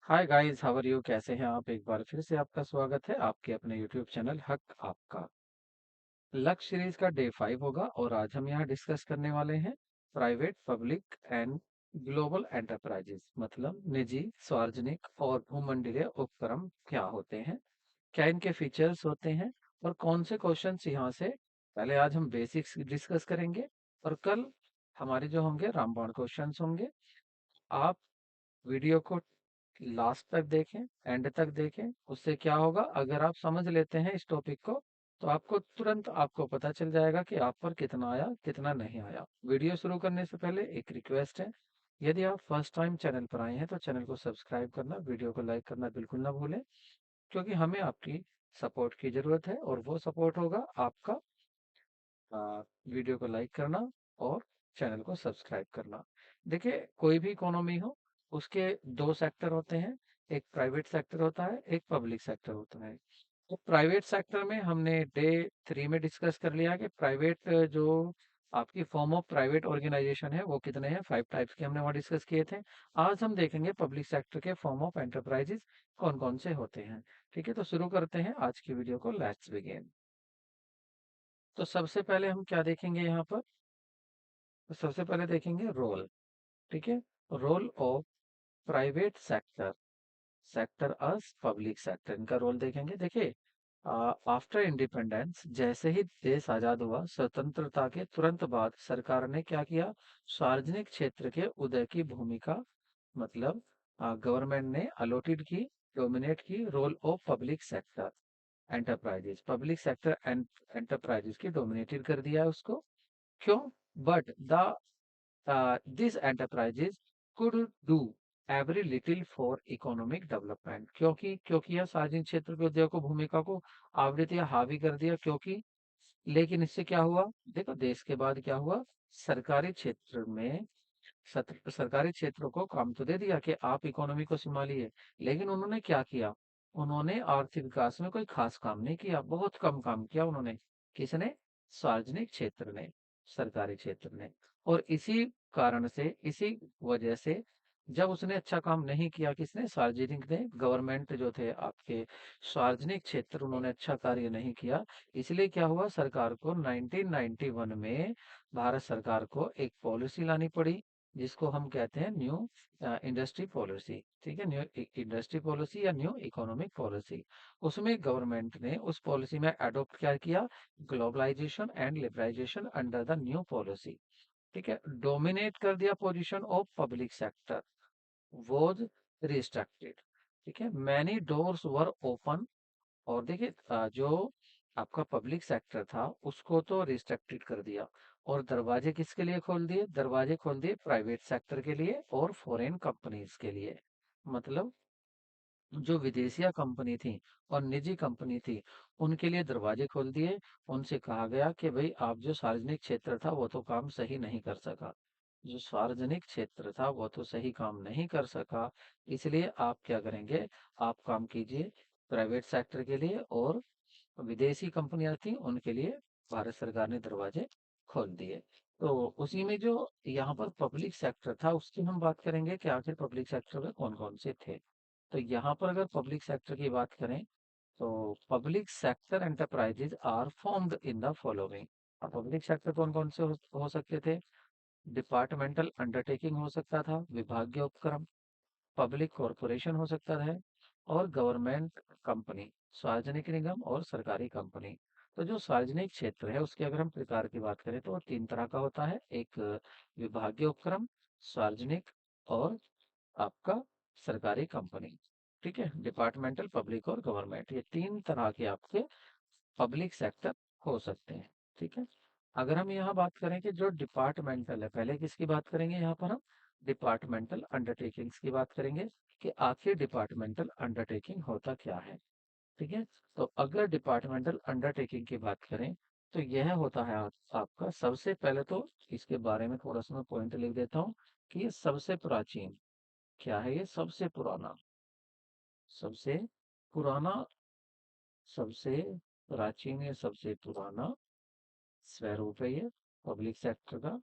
Hi guys, how are you? कैसे हैं आप? एक बार फिर से आपका स्वागत है आपके अपने यूट्यूब चैनल हक आपका। लक्ष्य सीरीज का डे 5 होगा और आज हम यहाँ डिस्कस करने वाले हैं private, public and global enterprises, मतलब निजी, सार्वजनिक और भूमंडलीय उपक्रम क्या होते हैं, क्या इनके फीचर्स होते हैं और कौन से क्वेश्चंस यहाँ से। पहले आज हम बेसिक्स डिस्कस करेंगे और कल हमारे जो होंगे रामबाण क्वेश्चंस होंगे। आप वीडियो को लास्ट तक देखें, एंड तक देखें। उससे क्या होगा, अगर आप समझ लेते हैं इस टॉपिक को तो आपको तुरंत आपको पता चल जाएगा कि आप पर कितना आया कितना नहीं आया। वीडियो शुरू करने से पहले एक रिक्वेस्ट है, यदि आप फर्स्ट टाइम चैनल पर आए हैं तो चैनल को सब्सक्राइब करना, वीडियो को लाइक करना बिल्कुल ना भूलें, क्योंकि हमें आपकी सपोर्ट की जरूरत है और वो सपोर्ट होगा आपका वीडियो को लाइक करना और चैनल को सब्सक्राइब करना। देखिए, कोई भी इकोनॉमी हो, उसके दो सेक्टर होते हैं। एक प्राइवेट सेक्टर होता है, एक पब्लिक सेक्टर होता है। तो प्राइवेट सेक्टर में हमने डे 3 में डिस्कस कर लिया कि प्राइवेट जो आपकी फॉर्म ऑफ प्राइवेट ऑर्गेनाइजेशन है वो कितने हैं, 5 टाइप्स के हमने वहाँ डिस्कस किए थे। आज हम देखेंगे पब्लिक सेक्टर के फॉर्म ऑफ एंटरप्राइजेस कौन कौन से होते हैं। ठीक है, तो शुरू करते हैं आज की वीडियो को। Let's begin. तो सबसे पहले हम क्या देखेंगे यहाँ पर? तो सबसे पहले देखेंगे रोल। ठीक है, role of private sector, sector as public sector, इनका रोल देखेंगे। देखिए, आफ्टर इंडिपेंडेंस, जैसे ही देश आजाद हुआ, स्वतंत्रता के तुरंत बाद सरकार ने क्या किया, सार्वजनिक क्षेत्र के उदय की भूमिका, मतलब गवर्नमेंट ने अलॉटेड की, डोमिनेट की role of public sector enterprises, public sector enterprises की डोमिनेटेड कर दिया है उसको। क्यों? But the these enterprises could do every little for economic development, क्योंकि यह सार्वजनिक क्षेत्र के उद्योग को भूमिका को आवृत्ति या हावी कर दिया, क्योंकि लेकिन इससे क्या हुआ, देखो देश के बाद क्या हुआ, सरकारी क्षेत्र में सरकारी क्षेत्रों को काम तो दे दिया कि आप इकोनॉमी को संभालिए, लेकिन उन्होंने क्या किया, उन्होंने आर्थिक विकास में कोई खास काम नहीं किया, बहुत कम काम किया उन्होंने। किसने? सार्वजनिक क्षेत्र ने, सरकारी क्षेत्र ने। और इसी कारण से, इसी वजह से, जब उसने अच्छा काम नहीं किया, किसने? सार्वजनिक ने, गवर्नमेंट जो थे आपके सार्वजनिक क्षेत्र, उन्होंने अच्छा कार्य नहीं किया। इसलिए क्या हुआ, सरकार को 1991 में भारत सरकार को एक पॉलिसी लानी पड़ी, जिसको हम कहते हैं न्यू इंडस्ट्री पॉलिसी। ठीक है, न्यू इंडस्ट्री पॉलिसी या न्यू इकोनॉमिक पॉलिसी। उसमें गवर्नमेंट ने उस पॉलिसी में अडॉप्ट क्या किया, globalisation and liberalisation under the new policy. ठीक है, डोमिनेट कर दिया position of public sector was restricted. ठीक है, मैनी डोर्स वर ओपन। और देखिए, जो आपका पब्लिक सेक्टर था उसको तो रिस्ट्रिक्टेड कर दिया, और दरवाजे किसके लिए खोल दिए? दरवाजे खोल दिए प्राइवेट सेक्टर के लिए और फॉरेन कंपनीज के लिए। मतलब जो विदेशिया कंपनी थी और निजी कंपनी थी, उनके लिए दरवाजे खोल दिए। उनसे कहा गया कि भाई, आप जो सार्वजनिक क्षेत्र था वो तो काम सही नहीं कर सका, जो सार्वजनिक क्षेत्र था वो तो सही काम नहीं कर सका, इसलिए आप क्या करेंगे, आप काम कीजिए प्राइवेट सेक्टर के लिए, और विदेशी कंपनियां थी उनके लिए भारत सरकार ने दरवाजे खोल दिए। तो उसी में जो यहाँ पर पब्लिक सेक्टर था उसकी हम बात करेंगे कि आखिर पब्लिक सेक्टर में कौन कौन से थे। तो यहाँ पर अगर पब्लिक सेक्टर की बात करें तो public sector enterprises are formed in the following. Public sector कौन कौन से हो सकते थे? डिपार्टमेंटल अंडरटेकिंग हो सकता था, विभागीय उपक्रम, पब्लिक कॉरपोरेशन हो सकता है, और गवर्नमेंट कंपनी, सार्वजनिक निगम और सरकारी कंपनी। तो जो सार्वजनिक क्षेत्र है उसके अगर हम प्रकार की बात करें तो वो 3 तरह का होता है। एक विभागीय उपक्रम, सार्वजनिक और आपका सरकारी कंपनी। ठीक है, डिपार्टमेंटल, पब्लिक और गवर्नमेंट, ये 3 तरह के आपके पब्लिक सेक्टर हो सकते हैं। ठीक है, अगर हम यहाँ बात करें कि जो डिपार्टमेंटल है, पहले किसकी बात करेंगे, यहाँ पर हम डिपार्टमेंटल अंडरटेकिंग्स की बात करेंगे कि आखिर डिपार्टमेंटल अंडरटेकिंग होता क्या है। ठीक है, तो अगर डिपार्टमेंटल अंडरटेकिंग की बात करें तो यह होता है आपका, सबसे पहले तो इसके बारे में थोड़ा सा मैं पॉइंट लिख देता हूँ कि ये सबसे प्राचीन, क्या है ये? सबसे पुराना, सबसे पुराना, सबसे प्राचीन या सबसे पुराना स्वरूप है ये पब्लिक सेक्टर का,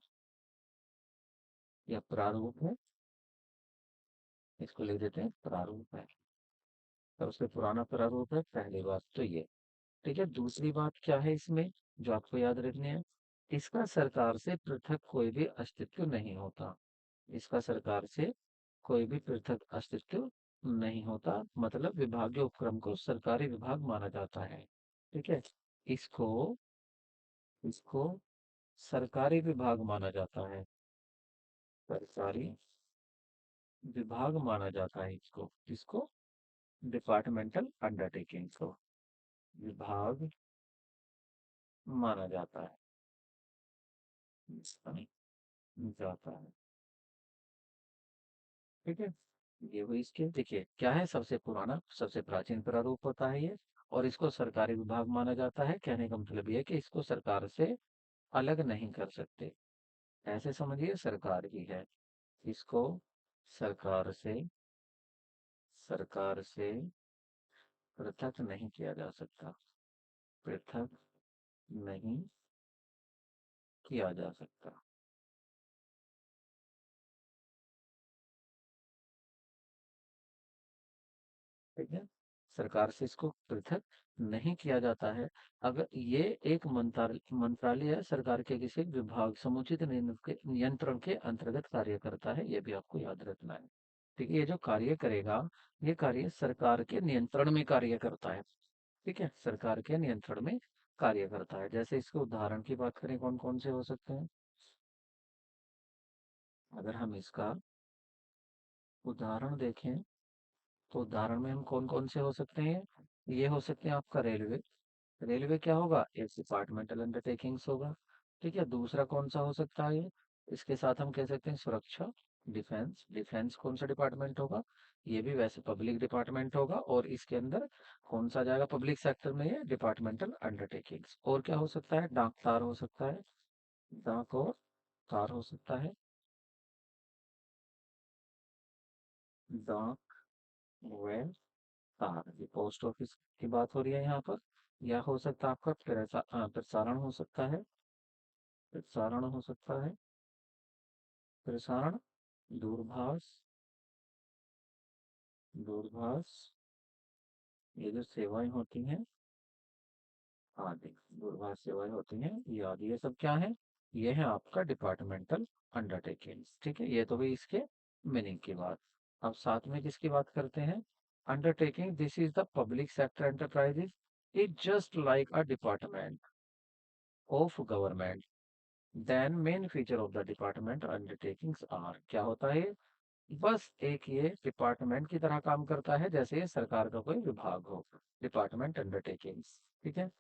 या प्रारूप है। इसको लिख देते हैं प्रारूप है। सबसे पुराना प्रारूप है, पहली बात तो ये। ठीक है, दूसरी बात क्या है इसमें जो आपको याद रखनी है, इसका सरकार से पृथक कोई भी अस्तित्व नहीं होता। इसका सरकार से कोई भी पृथक अस्तित्व नहीं होता, मतलब विभागीय उपक्रम को सरकारी विभाग माना जाता है। ठीक है, इसको इसको सरकारी विभाग माना जाता है। सरकारी विभाग माना जाता है इसको, इसको डिपार्टमेंटल अंडरटेकिंग को विभाग माना जाता है, जाता है। ठीक है, ये हुई इसके। देखिए क्या है, सबसे पुराना सबसे प्राचीन प्रारूप होता है ये, और इसको सरकारी विभाग माना जाता है। कहने का मतलब ये है कि इसको सरकार से अलग नहीं कर सकते, ऐसे समझिए सरकार ही है। इसको सरकार से सरकार से पृथक नहीं किया जा सकता, पृथक नहीं किया जा सकता। ठीक है, सरकार से इसको पृथक नहीं किया जाता है। अगर ये एक मंत्रालय है, सरकार के किसी विभाग समुचित नियंत्रण के अंतर्गत कार्य करता है, ये भी आपको याद रखना है। ठीक है, ये जो कार्य करेगा, ये कार्य सरकार के नियंत्रण में कार्य करता है। ठीक है, सरकार के नियंत्रण में कार्य करता है। जैसे इसके उदाहरण की बात करें, कौन कौन से हो सकते हैं। अगर हम इसका उदाहरण देखें, तो उदाहरण में हम कौन कौन से हो सकते हैं। ये हो सकते हैं आपका रेलवे। रेलवे क्या होगा, एक डिपार्टमेंटल अंडरटेकिंग्स होगा। ठीक है, दूसरा कौन सा हो सकता है ये, इसके साथ हम कह सकते हैं सुरक्षा, डिफेंस। डिफेंस कौन सा डिपार्टमेंट होगा, ये भी वैसे पब्लिक डिपार्टमेंट होगा, और इसके अंदर कौन सा जाएगा पब्लिक सेक्टर में, ये डिपार्टमेंटल अंडरटेकिंग्स। और क्या हो सकता है, डाक तार हो सकता है, डाक और तार हो सकता है, डाक व तार, ये पोस्ट ऑफिस की बात हो रही है यहाँ पर। या हो सकता है आपका प्रसारण हो सकता है, प्रसारण हो सकता है, प्रसारण, दूरभाष, दूरभाष, ये जो सेवाएं होती हैं आदि, दूरभाष सेवाएं होती हैं ये आदि, ये सब क्या है, ये है आपका डिपार्टमेंटल अंडरटेकिंग्स। ठीक है, ये तो भी इसके मीनिंग की बात। अब साथ में किसकी बात करते हैं, undertaking this is the public sector enterprises, it just like a department of government, then main feature of the department undertakings are, क्या होता है, बस एक ये डिपार्टमेंट की तरह काम करता है, जैसे ये सरकार का कोई विभाग हो, डिपार्टमेंट अंडरटेकिंग्स। ठीक है,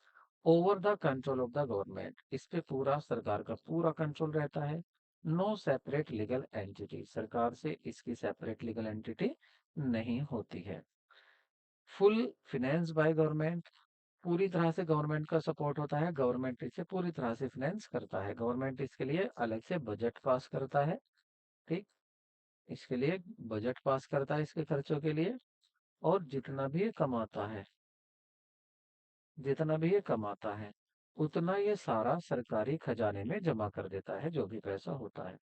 over the control of the government, इस पे पूरा सरकार का पूरा कंट्रोल रहता है। नो सेपरेट लीगल एंटिटी, सरकार से इसकी सेपरेट लीगल एंटिटी नहीं होती है। फुल फिनेंस बाय गवर्नमेंट, पूरी तरह से गवर्नमेंट का सपोर्ट होता है, गवर्नमेंट इसे पूरी तरह से फिनेंस करता है, गवर्नमेंट इसके लिए अलग से बजट पास करता है। ठीक, इसके लिए बजट पास करता है इसके खर्चों के लिए, और जितना भी ये कमाता है उतना ये सारा सरकारी खजाने में जमा कर देता है, जो भी पैसा होता है।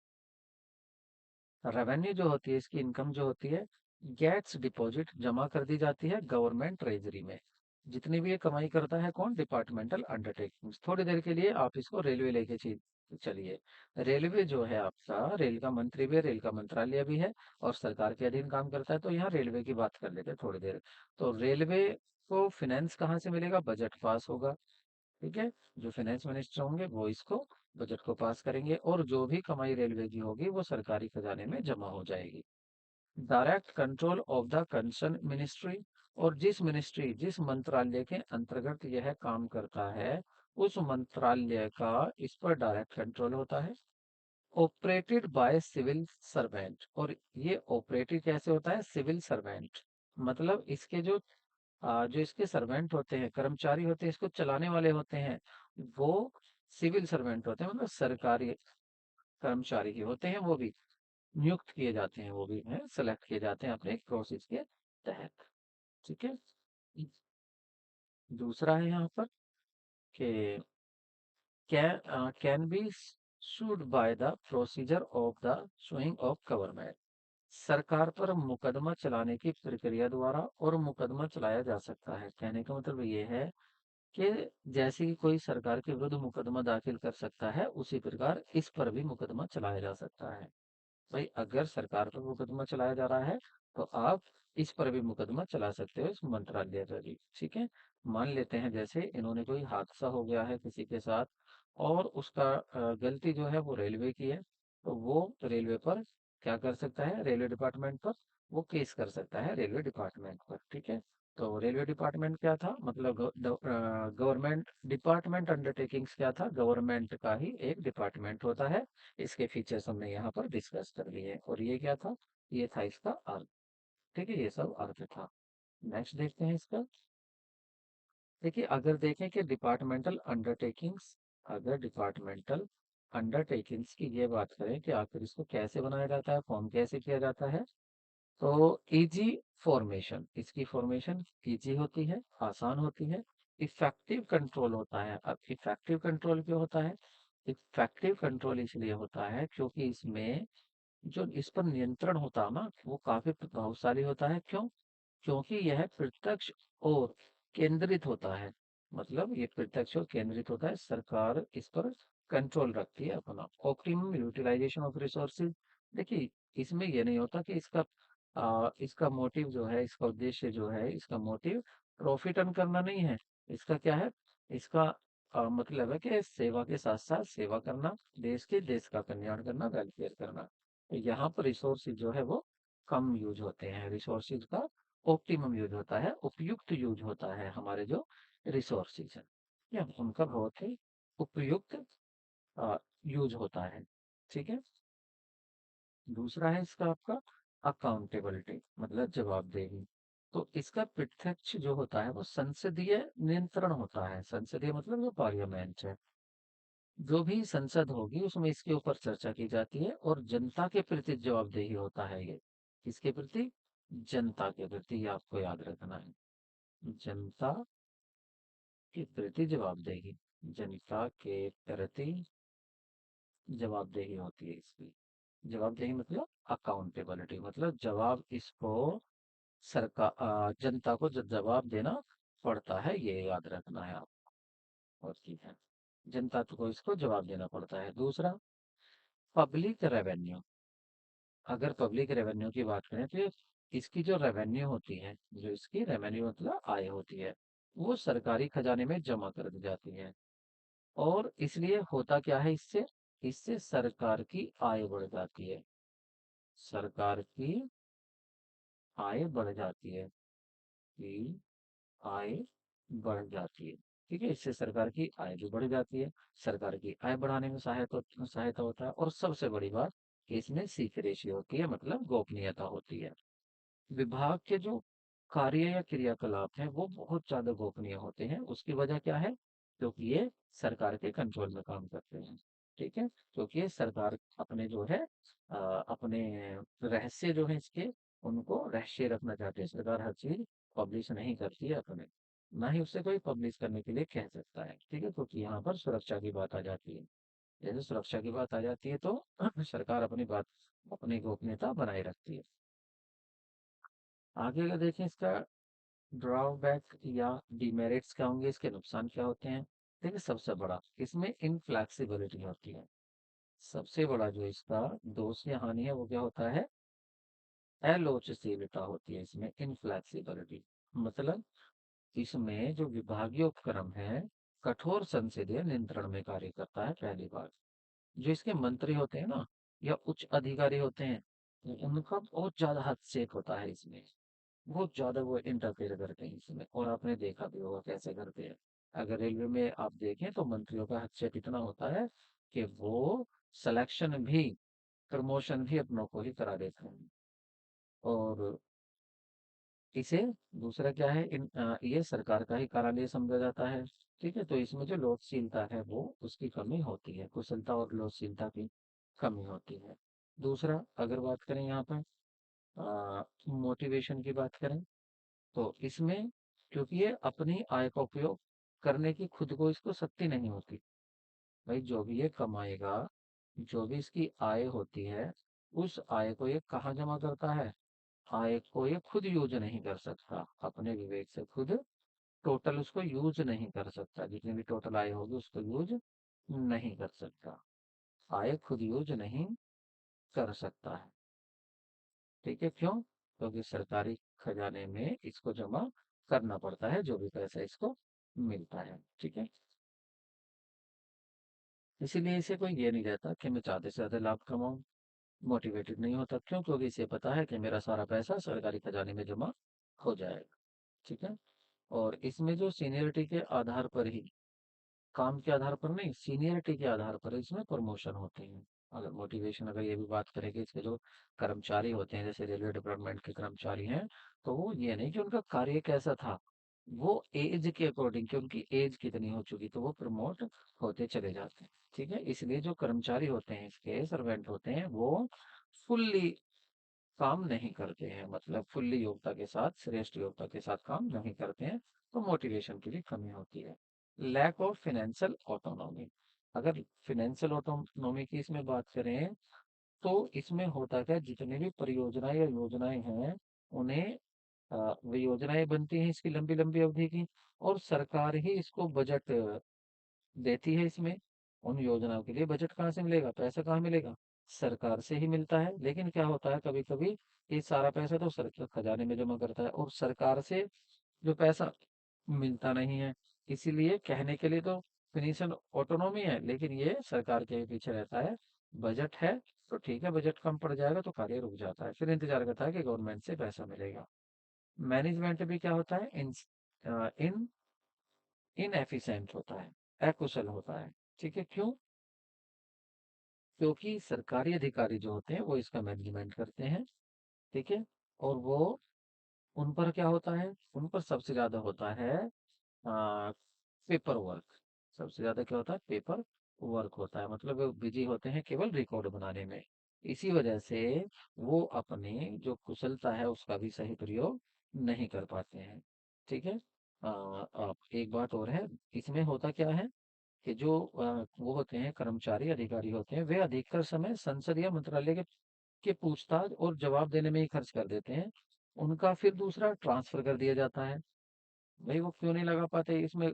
रेवेन्यू जो होती है, इसकी इनकम जो होती है, गेट्स डिपॉजिट जमा कर दी जाती है गवर्नमेंट ट्रेजरी में। जितनी भी ये कमाई करता है कौन, डिपार्टमेंटल अंडरटेकिंग्स। थोड़ी देर के लिए आप इसको रेलवे लेके चलिए। रेलवे जो है आपका, रेल का मंत्री भी है, रेल का मंत्रालय भी है, और सरकार के अधीन काम करता है। तो यहाँ रेलवे की बात कर लेते हैं थोड़ी देर। तो रेलवे को फिनेंस कहाँ से मिलेगा, बजट पास होगा। ठीक है, जो फाइनेंस मिनिस्टर होंगे वो इसको बजट को पास करेंगे, और जो भी कमाई रेलवे की होगी वो सरकारी खजाने में जमा हो जाएगी। Direct control of the concern ministry, और जिस मिनिस्ट्री जिस मंत्रालय के अंतर्गत यह काम करता है, उस मंत्रालय का इस पर डायरेक्ट कंट्रोल होता है। ऑपरेटेड बाय सिविल सर्वेंट, और ये ऑपरेटेड कैसे होता है, सिविल सर्वेंट, मतलब इसके जो इसके सर्वेंट होते हैं, कर्मचारी होते हैं, इसको चलाने वाले होते हैं, वो सिविल सर्वेंट होते हैं, मतलब सरकारी कर्मचारी ही होते हैं। वो भी नियुक्त किए जाते हैं, वो भी हैं सेलेक्ट किए जाते हैं अपने एक प्रोसेस के तहत। ठीक है, दूसरा है यहाँ पर कि can be should by the procedure of the showing off government, सरकार पर मुकदमा चलाने की प्रक्रिया द्वारा और मुकदमा चलाया जा सकता है। कहने का मतलब ये है कि जैसे कि कोई सरकार के विरुद्ध मुकदमा दाखिल कर सकता है, उसी प्रकार इस पर भी मुकदमा चलाया जा सकता है। भाई अगर सरकार पर मुकदमा चलाया जा रहा है तो आप इस पर भी मुकदमा चला सकते हो, इस मंत्रालय पर भी। ठीक है। मान लेते हैं जैसे इन्होंने कोई हादसा हो गया है किसी के साथ और उसका गलती जो है वो रेलवे की है, तो वो रेलवे पर क्या कर सकता है, रेलवे डिपार्टमेंट पर वो केस कर सकता है रेलवे डिपार्टमेंट पर। ठीक है। तो रेलवे डिपार्टमेंट क्या था, मतलब गवर्नमेंट डिपार्टमेंट अंडरटेकिंग्स क्या था, गवर्नमेंट का ही एक डिपार्टमेंट होता है। इसके फीचर्स हमने यहाँ पर डिस्कस कर लिए और ये क्या था, ये था इसका अर्थ। ठीक है, ये सब अर्थ था। नेक्स्ट देखते हैं इसका। देखिए अगर देखें कि डिपार्टमेंटल अंडरटेकिंग्स, अगर डिपार्टमेंटल अंडरटेकिंग्स की ये बात करें कि आखिर इसको कैसे बनाया जाता है, फॉर्म कैसे किया जाता है, तो इजी फॉर्मेशन, इसकी फॉर्मेशन इजी होती है, आसान होती है। इफेक्टिव कंट्रोल होता है। अब इफेक्टिव कंट्रोल क्यों होता है, इफेक्टिव कंट्रोल इसलिए होता है क्योंकि इसमें जो इस पर नियंत्रण होता है ना वो काफी प्रभावशाली होता है। क्यों, क्योंकि यह प्रत्यक्ष और केंद्रित होता है। मतलब ये प्रत्यक्ष और केंद्रित होता है, सरकार इस पर कंट्रोल रखती है अपना। ऑप्टिमम यूटिलाइजेशन ऑफ रिसोर्सेज, देखिए इसमें ये नहीं होता कि इसका मोटिव जो है, इसका उद्देश्य जो है, इसका मोटिव प्रॉफिट अर्न करना नहीं है। इसका क्या है, इसका मतलब है कि सेवा के साथ साथ सेवा करना, देश का कल्याण करना, वेलफेयर करना। तो यहाँ पर रिसोर्सेज जो है वो कम यूज होते हैं, रिसोर्सेज का ऑप्टिमम यूज होता है, उपयुक्त यूज होता है हमारे जो रिसोर्सेज है, या उनका बहुत ही उपयुक्त यूज होता है। ठीक है। दूसरा है इसका आपका अकाउंटेबिलिटी, मतलब जवाबदेही। तो इसका प्रत्यक्ष जो होता है वो संसदीय नियंत्रण होता है। संसदीय मतलब जो पार्लियामेंट है, जो भी संसद होगी उसमें इसके ऊपर चर्चा की जाती है और जनता के प्रति जवाबदेही होता है ये। किसके प्रति, जनता के प्रति, ये आपको याद रखना है। जनता के प्रति जवाबदेही, जनता के प्रति जवाबदेही होती है इसकी। जवाबदेही मतलब अकाउंटेबिलिटी, मतलब जवाब इसको जनता को जवाब देना पड़ता है, ये याद रखना है आप। और ठीक है, जनता को इसको जवाब देना पड़ता है। दूसरा, पब्लिक रेवेन्यू। अगर पब्लिक रेवेन्यू की बात करें तो इसकी जो रेवेन्यू होती है, जो इसकी रेवेन्यू मतलब आय होती है, वो सरकारी खजाने में जमा कर दी जाती है। और इसलिए होता क्या है इससे, इससे सरकार की आय बढ़ जाती है, सरकार की आय बढ़ जाती है, कि आय बढ़ जाती है। ठीक है, इससे सरकार की आय भी बढ़ जाती है, सरकार की आय बढ़ाने में सहायता होता है। और सबसे बड़ी बात कि इसमें सीक्रेसी होती है, मतलब गोपनीयता होती है। विभाग के जो कार्य या क्रियाकलाप हैं वो बहुत ज्यादा गोपनीय होते हैं। उसकी वजह क्या है, क्योंकि ये सरकार के कंट्रोल में काम करते हैं। ठीक है, क्योंकि ये सरकार अपने जो है अपने रहस्य जो है इसके, उनको रहस्य रखना चाहते हैं। सरकार हर चीज पब्लिश नहीं करती है अपने, ना ही उससे कोई पब्लिश करने के लिए कह सकता है। ठीक है, क्योंकि यहाँ पर सुरक्षा की बात आ जाती है। जैसे सुरक्षा की बात आ जाती है तो सरकार अपनी बात, अपनी गोपनीयता बनाए रखती है। आगे का देखें इसका ड्रॉबैक या डिमेरिट्स क्या होंगे, इसके नुकसान क्या होते हैं। देखिए सबसे बड़ा इसमें इनफ्लैक्सिबिलिटी होती है। सबसे बड़ा जो इसका दोष या हानि है वो क्या होता है, अलोचशीलता होती है इसमें, इनफ्लैक्सिबिलिटी। मतलब इसमें जो विभागीय उपक्रम है कठोर संसदीय नियंत्रण में कार्य करता है, पहली बात। जो इसके मंत्री होते हैं ना, या उच्च अधिकारी होते हैं, उनका बहुत ज्यादा हस्तक्षेप होता है इसमें, बहुत ज्यादा वो इंटरफेयर करते हैं इसमें। और आपने देखा भी होगा कैसे करते हैं। अगर रेलवे में आप देखें तो मंत्रियों का हस्तक्षेप इतना होता है कि वो सिलेक्शन भी, प्रमोशन भी अपनों को ही करा देते हैं। और इसे दूसरा क्या है, ये सरकार का ही कार्यालय समझा जाता है। ठीक है, तो इसमें जो लोकशीलता है वो उसकी कमी होती है, कुशलता और लोकशीलता की कमी होती है। दूसरा अगर बात करें यहाँ पर मोटिवेशन की बात करें, तो इसमें क्योंकि ये अपनी आय का उपयोग करने की खुद को इसको शक्ति नहीं होती। भाई जो भी ये कमाएगा, जो भी इसकी आय होती है, उस आय को ये कहाँ जमा करता है? आय को ये खुद यूज नहीं कर सकता, अपने विवेक से खुद टोटल उसको यूज नहीं कर सकता, जितनी भी टोटल आय होगी उसको यूज नहीं कर सकता। आय खुद यूज नहीं कर सकता है। ठीक है, क्यों? क्योंकि सरकारी खजाने में इसको जमा करना पड़ता है, जो भी पैसा इसको मिलता है। ठीक है, इसीलिए इसे कोई ये नहीं रहता कि मैं ज्यादा से ज्यादा लाभ कमाऊं, मोटिवेटेड नहीं होता। क्यों? क्योंकि इसे पता है कि मेरा सारा पैसा सरकारी खजाने में जमा हो जाएगा। ठीक है, और इसमें जो सीनियरिटी के आधार पर ही, काम के आधार पर नहीं, सीनियरिटी के आधार पर इसमें प्रमोशन होते हैं। अगर मोटिवेशन, अगर ये भी बात करें कि इसके जो कर्मचारी होते हैं, जैसे रेलवे डिपार्टमेंट के कर्मचारी हैं, तो वो ये नहीं कि उनका कार्य कैसा था, वो एज के अकॉर्डिंग, कि उनकी एज कितनी हो चुकी, तो वो प्रमोट होते चले जाते हैं। ठीक है, इसलिए जो कर्मचारी होते हैं, इसके सर्वेंट होते हैं, वो फुल्ली काम नहीं करते हैं, मतलब फुल्ली योग्यता के साथ, श्रेष्ठ योग्यता के साथ काम नहीं करते हैं, तो मोटिवेशन की भी कमी होती है। Lack of financial autonomy. अगर फाइनेंशियल ऑटोनॉमी की इसमें बात करें, तो इसमें होता क्या है, जितनी भी परियोजनाएं या योजनाएं हैं, उन्हें वो योजनाएं बनती हैं इसकी लंबी लंबी अवधि की, और सरकार ही इसको बजट देती है इसमें। उन योजनाओं के लिए बजट कहाँ से मिलेगा, पैसा कहाँ मिलेगा? सरकार से ही मिलता है। लेकिन क्या होता है, कभी कभी ये सारा पैसा तो सरकार खजाने में जमा करता है, और सरकार से जो पैसा मिलता नहीं है। इसीलिए कहने के लिए तो फिनिशियल ऑटोनॉमी है, लेकिन ये सरकार के पीछे रहता है। बजट है तो ठीक है, बजट कम पड़ जाएगा तो कार्य रुक जाता है, फिर इंतजार करता है कि गवर्नमेंट से पैसा मिलेगा। मैनेजमेंट भी क्या होता है, इन इनएफिशिएंट होता है, अकुशल होता है। ठीक है, क्यों? क्योंकि सरकारी अधिकारी जो होते हैं वो इसका मैनेजमेंट करते हैं। ठीक है, और वो, उन पर क्या होता है, उन पर सबसे ज्यादा होता है पेपर वर्क। सबसे ज्यादा क्या होता है, पेपर वर्क होता है, मतलब वो बिजी होते हैं केवल रिकॉर्ड बनाने में। इसी वजह से वो अपनी जो कुशलता है उसका भी सही प्रयोग नहीं कर पाते हैं। ठीक है, अब एक बात और है, इसमें होता क्या है कि जो वो होते हैं, कर्मचारी अधिकारी होते हैं, वे अधिकतर समय संसद या मंत्रालय के पूछताछ और जवाब देने में ही खर्च कर देते हैं। उनका फिर दूसरा ट्रांसफर कर दिया जाता है। भाई वो क्यों नहीं लगा पाते इसमें,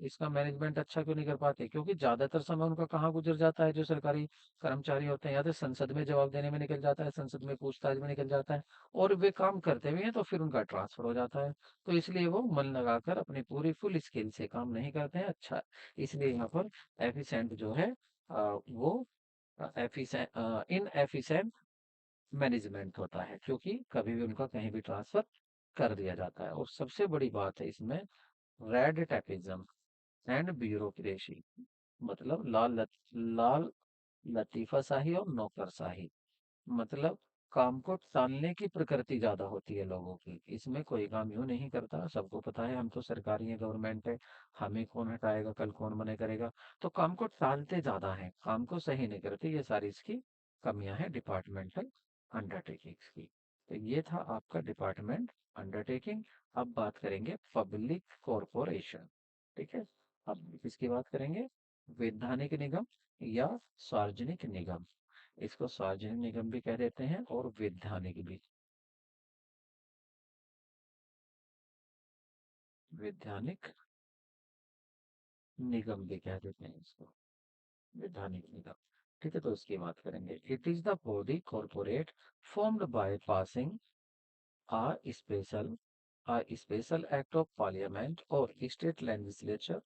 इसका मैनेजमेंट अच्छा क्यों नहीं कर पाते? क्योंकि ज्यादातर समय उनका कहाँ गुजर जाता है, जो सरकारी कर्मचारी होते हैं, या तो संसद में जवाब देने में निकल जाता है, संसद में पूछताछ में निकल जाता है, और वे काम करते भी हैं तो फिर उनका ट्रांसफर हो जाता है। तो इसलिए वो मन लगाकर अपनी पूरी फुल स्किल से काम नहीं करते हैं। अच्छा, इसलिए यहाँ पर एफिशिएंट जो है, वो एफिशिएंट इन एफिशिएंट मैनेजमेंट होता है, क्योंकि कभी भी उनका कहीं भी ट्रांसफर कर दिया जाता है। और सबसे बड़ी बात है इसमें, रेड टैपिज्म एंड ब्यूरोक्रेसी, मतलब लाल लतीफा शाही और नौकरशाही। मतलब काम को टालने की प्रकृति ज्यादा होती है लोगों की, इसमें कोई काम यूं नहीं करता। सबको पता है हम तो सरकारी है, गवर्नमेंट है, हमें कौन हटाएगा, कल कौन मना करेगा, तो काम को टालते ज्यादा है, काम को सही नहीं करते। ये सारी इसकी कमियां हैं डिपार्टमेंटल अंडरटेकिंग्स की। तो ये था आपका डिपार्टमेंट अंडरटेकिंग। अब बात करेंगे पब्लिक कॉरपोरेशन। ठीक है, अब इसकी बात करेंगे, वैधानिक निगम या सार्वजनिक निगम। इसको सार्वजनिक निगम भी कह देते हैं और वैधानिक भी, वैधानिक निगम भी कह देते हैं इसको, वैधानिक निगम। ठीक है, तो इसकी बात करेंगे। It is the body corporate formed by passing a special a special act of parliament or state legislature।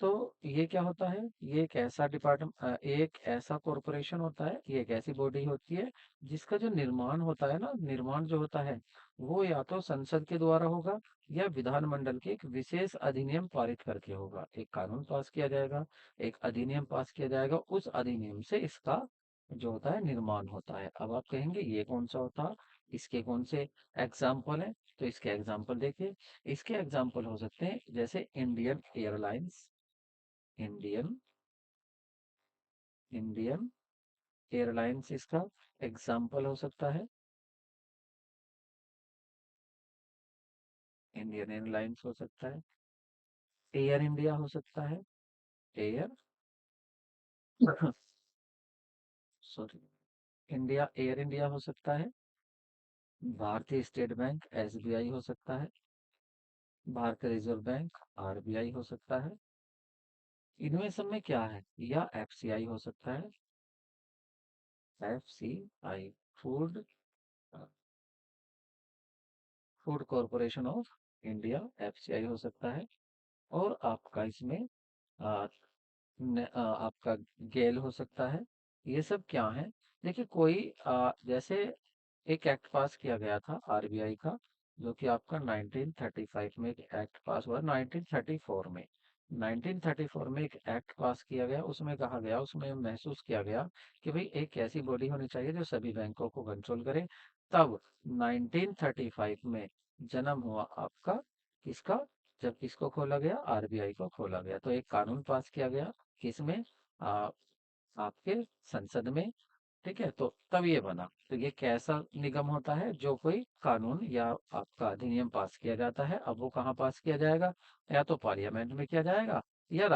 तो ये क्या होता है, ये एक ऐसा डिपार्टमेंट, एक ऐसा कॉरपोरेशन होता है, ये एक ऐसी बॉडी होती है जिसका जो निर्माण होता है ना, निर्माण जो होता है, वो या तो संसद के द्वारा होगा, या विधानमंडल के एक विशेष अधिनियम पारित करके होगा। एक कानून पास किया जाएगा, एक अधिनियम पास किया जाएगा, उस अधिनियम से इसका जो होता है निर्माण होता है। अब आप कहेंगे ये कौन सा होता है, इसके कौन से एग्जाम्पल है? तो इसके एग्जाम्पल देखिए, इसके एग्जाम्पल हो सकते हैं जैसे Indian airlines, Indian Indian airlines इसका एग्जाम्पल हो सकता है। इंडियन एयरलाइंस हो सकता है, एयर इंडिया हो सकता है, air sorry, India air India हो सकता है, भारतीय स्टेट बैंक एसबीआई हो सकता है, भारतीय रिजर्व बैंक आरबीआई हो सकता है। इनमें सब में क्या है, या एफसीआई हो सकता है, FCI, food food corporation of India, FCI हो सकता है। और आपका इसमें आ, आपका गेल हो सकता है। ये सब क्या है, देखिए कोई जैसे एक एक्ट पास किया गया था आरबीआई का, जो कि आपका 1935 में एक एक्ट पास हुआ, 1934 में 1934 में एक एक्ट पास किया गया। उसमें कहा गया, उसमें महसूस किया गया कि भाई एक ऐसी बॉडी होनी चाहिए जो सभी बैंकों को कंट्रोल करे। तब 1935 में जन्म हुआ आपका किसका, जब किसको खोला गया, आरबीआई को खोला गया। तो एक कानून पास किया गया, किसमें, आ, आपके संसद में। ठीक है, तो तब ये बना। तो ये कैसा निगम होता है, जो कोई कानून या आपका अधिनियम पास किया जाता है, अब वो कहाँ पास किया जाएगा, या तो पार्लियामेंट में किया जाएगा, या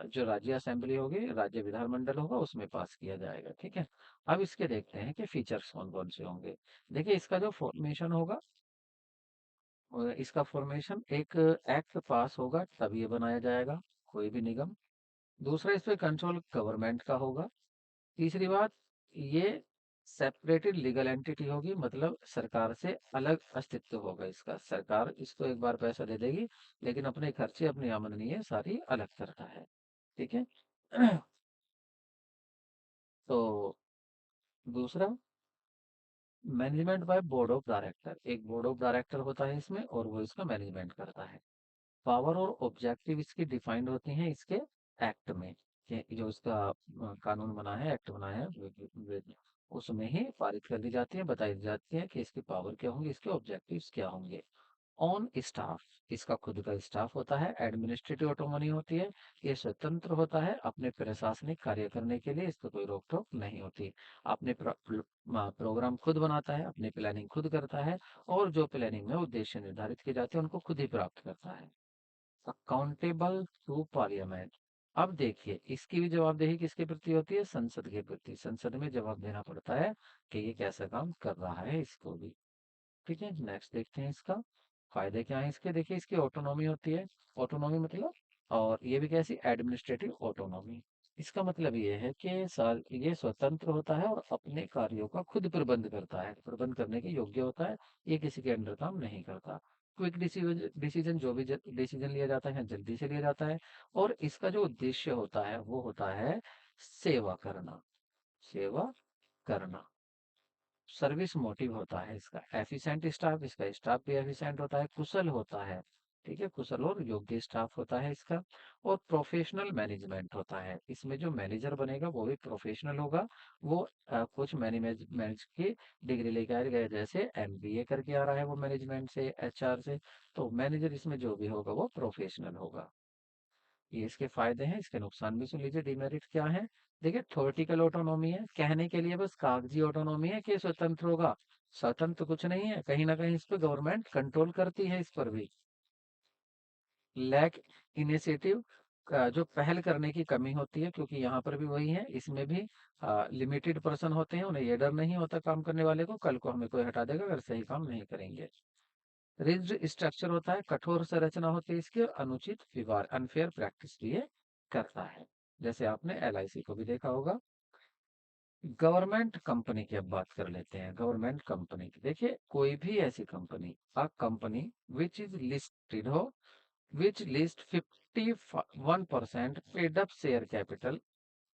जो राज्य असेंबली होगी, राज्य विधानमंडल होगा, उसमें पास किया जाएगा। ठीक है, अब इसके देखते हैं कि फीचर्स कौन कौन से होंगे। देखिए इसका जो फॉर्मेशन होगा, इसका फॉर्मेशन एक एक्ट पास होगा तब ये बनाया जाएगा, कोई भी निगम। दूसरा, इस पे कंट्रोल गवर्नमेंट का होगा। तीसरी बात, ये सेपरेटेड लीगल एंटिटी होगी, मतलब सरकार से अलग अस्तित्व होगा इसका। सरकार इसको एक बार पैसा दे देगी, लेकिन अपने खर्चे, अपनी आमदनी ये सारी अलग करता है। ठीक है। तो दूसरा, management by board of director, एक बोर्ड ऑफ डायरेक्टर होता है इसमें, और वो इसका मैनेजमेंट करता है। पावर और ऑब्जेक्टिव इसकी डिफाइंड होती हैं इसके एक्ट में, कि जो इसका कानून बना है, एक्ट बना है, उसमें ही पारित कर दी जाती है, बताई जाती है कि इसकी पावर क्या होंगी, इसके ऑब्जेक्टिव्स क्या होंगे। ऑन स्टाफ, इसका खुद का स्टाफ होता है, एडमिनिस्ट्रेटिव ऑटोनॉमी होती है, ये स्वतंत्र होता है अपने प्रशासनिक कार्य करने के लिए, इसको कोई रोक टोक नहीं होती। अपने प्रोग्राम खुद बनाता है, अपनी प्लानिंग खुद करता है, और जो प्लानिंग में उद्देश्य निर्धारित किए जाते हैं उनको खुद ही प्राप्त करता है। अकाउंटेबल टू पार्लियामेंट, अब देखिए इसकी भी जवाबदेही किसके प्रति होती है, संसद के प्रति। संसद में जवाब देना पड़ता है कि ये कैसा काम कर रहा है, इसको भी। ठीक है, नेक्स्ट देखते हैं इसका फायदे क्या है इसके। देखिए इसकी ऑटोनॉमी होती है, ऑटोनॉमी मतलब, और ये भी कैसी, एडमिनिस्ट्रेटिव ऑटोनॉमी। इसका मतलब ये है कि ये स्वतंत्र होता है और अपने कार्यों का खुद प्रबंध करता है, प्रबंध करने के योग्य होता है, ये किसी के अंडर काम नहीं करता। क्विक डिसीजन डिसीजन जो भी डिसीजन लिया जाता है जल्दी से लिया जाता है। और इसका जो उद्देश्य होता है वो होता है सेवा करना, सेवा करना, सर्विस मोटिव होता है इसका। एफिशिएंट स्टाफ, इसका स्टाफ भी एफिशिएंट होता है, कुशल होता है। ठीक है, कुशल और योग्य स्टाफ होता है इसका। और प्रोफेशनल मैनेजमेंट होता है, इसमें जो मैनेजर बनेगा वो भी प्रोफेशनल होगा। वो कुछ मैनेजमेंट की डिग्री लेके आएगा, जैसे एमबीए करके आ रहा है वो मैनेजमेंट से, एचआर से। तो मैनेजर इसमें जो भी होगा वो प्रोफेशनल होगा। ये इसके फायदे हैं, इसके नुकसान भी सुन लीजिए, डिमेरिट क्या है। देखिए थ्योरेटिकल ऑटोनॉमी है, कहने के लिए बस कागजी ऑटोनॉमी है कि स्वतंत्र होगा, स्वतंत्र कुछ नहीं है, कहीं ना कहीं इस पर गवर्नमेंट कंट्रोल करती है, इस पर भी। लैक इनिशिएटिव, जो पहल करने की कमी होती है, क्योंकि यहाँ पर भी वही है, इसमें भी लिमिटेड पर्सन होते हैं, उन्हें ये डर नहीं होता काम करने वाले को, कल को हमें कोई हटा देगा अगर सही काम नहीं करेंगे। रिज्ड स्ट्रक्चर होता है, कठोर संरचना होती है इसकी, और अनुचित व्यवहार, अनफेयर प्रैक्टिस भी ये करता है, जैसे आपने एलआईसी को भी देखा होगा। गवर्नमेंट कंपनी की अब बात कर लेते हैं। गवर्नमेंट कंपनी की, देखिए कोई भी ऐसी company, a company which is listed हो, which list 51% paid up share capital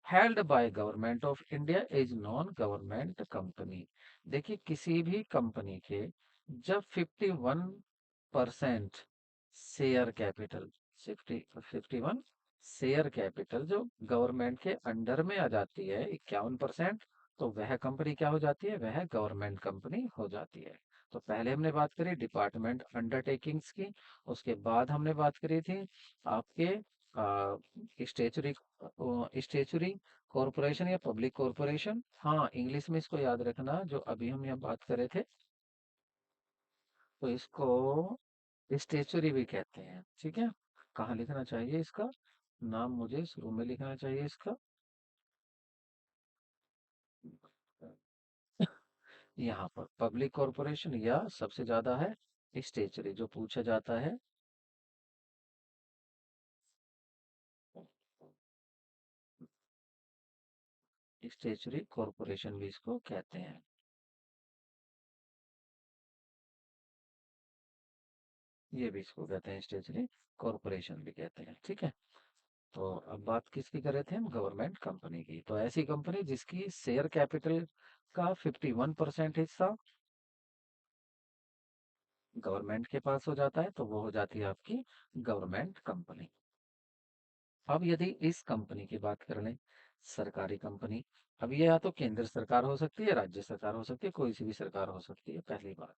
held by government of India is non government company. देखिए किसी भी कंपनी के जब 51% शेयर कैपिटल, 51 शेयर कैपिटल जो गवर्नमेंट के अंडर में आ जाती है, 51%, तो वह कंपनी क्या हो जाती है, वह गवर्नमेंट कंपनी हो जाती है। तो पहले हमने बात करी डिपार्टमेंट अंडरटेकिंग्स की, उसके बाद हमने बात करी थी आपके स्टेचुरी स्टेचुरी कॉरपोरेशन या पब्लिक कॉरपोरेशन। हाँ, इंग्लिश में इसको याद रखना, जो अभी हम यहाँ बात कर रहे थे, तो इसको स्टेचुरी भी कहते हैं। ठीक है, कहाँ लिखना चाहिए इसका नाम, मुझे शुरू में लिखना चाहिए इसका। यहाँ पर पब्लिक कॉरपोरेशन या सबसे ज्यादा है स्टेचुरी जो पूछा जाता है। स्टेचुरी कॉरपोरेशन भी इसको कहते हैं। ये भी इसको कहते हैं स्टेचुरी कॉरपोरेशन भी कहते हैं, ठीक है। तो अब बात किसकी कर रहे थे हम, गवर्नमेंट कंपनी की। तो ऐसी कंपनी जिसकी शेयर कैपिटल का 51% हिस्सा गवर्नमेंट के पास हो जाता है, तो वो हो जाती है आपकी गवर्नमेंट कंपनी। अब यदि इस कंपनी की बात कर लें, सरकारी कंपनी, अब ये या तो केंद्र सरकार हो सकती है, राज्य सरकार हो सकती है, कोई सी भी सरकार हो सकती है, पहली बात।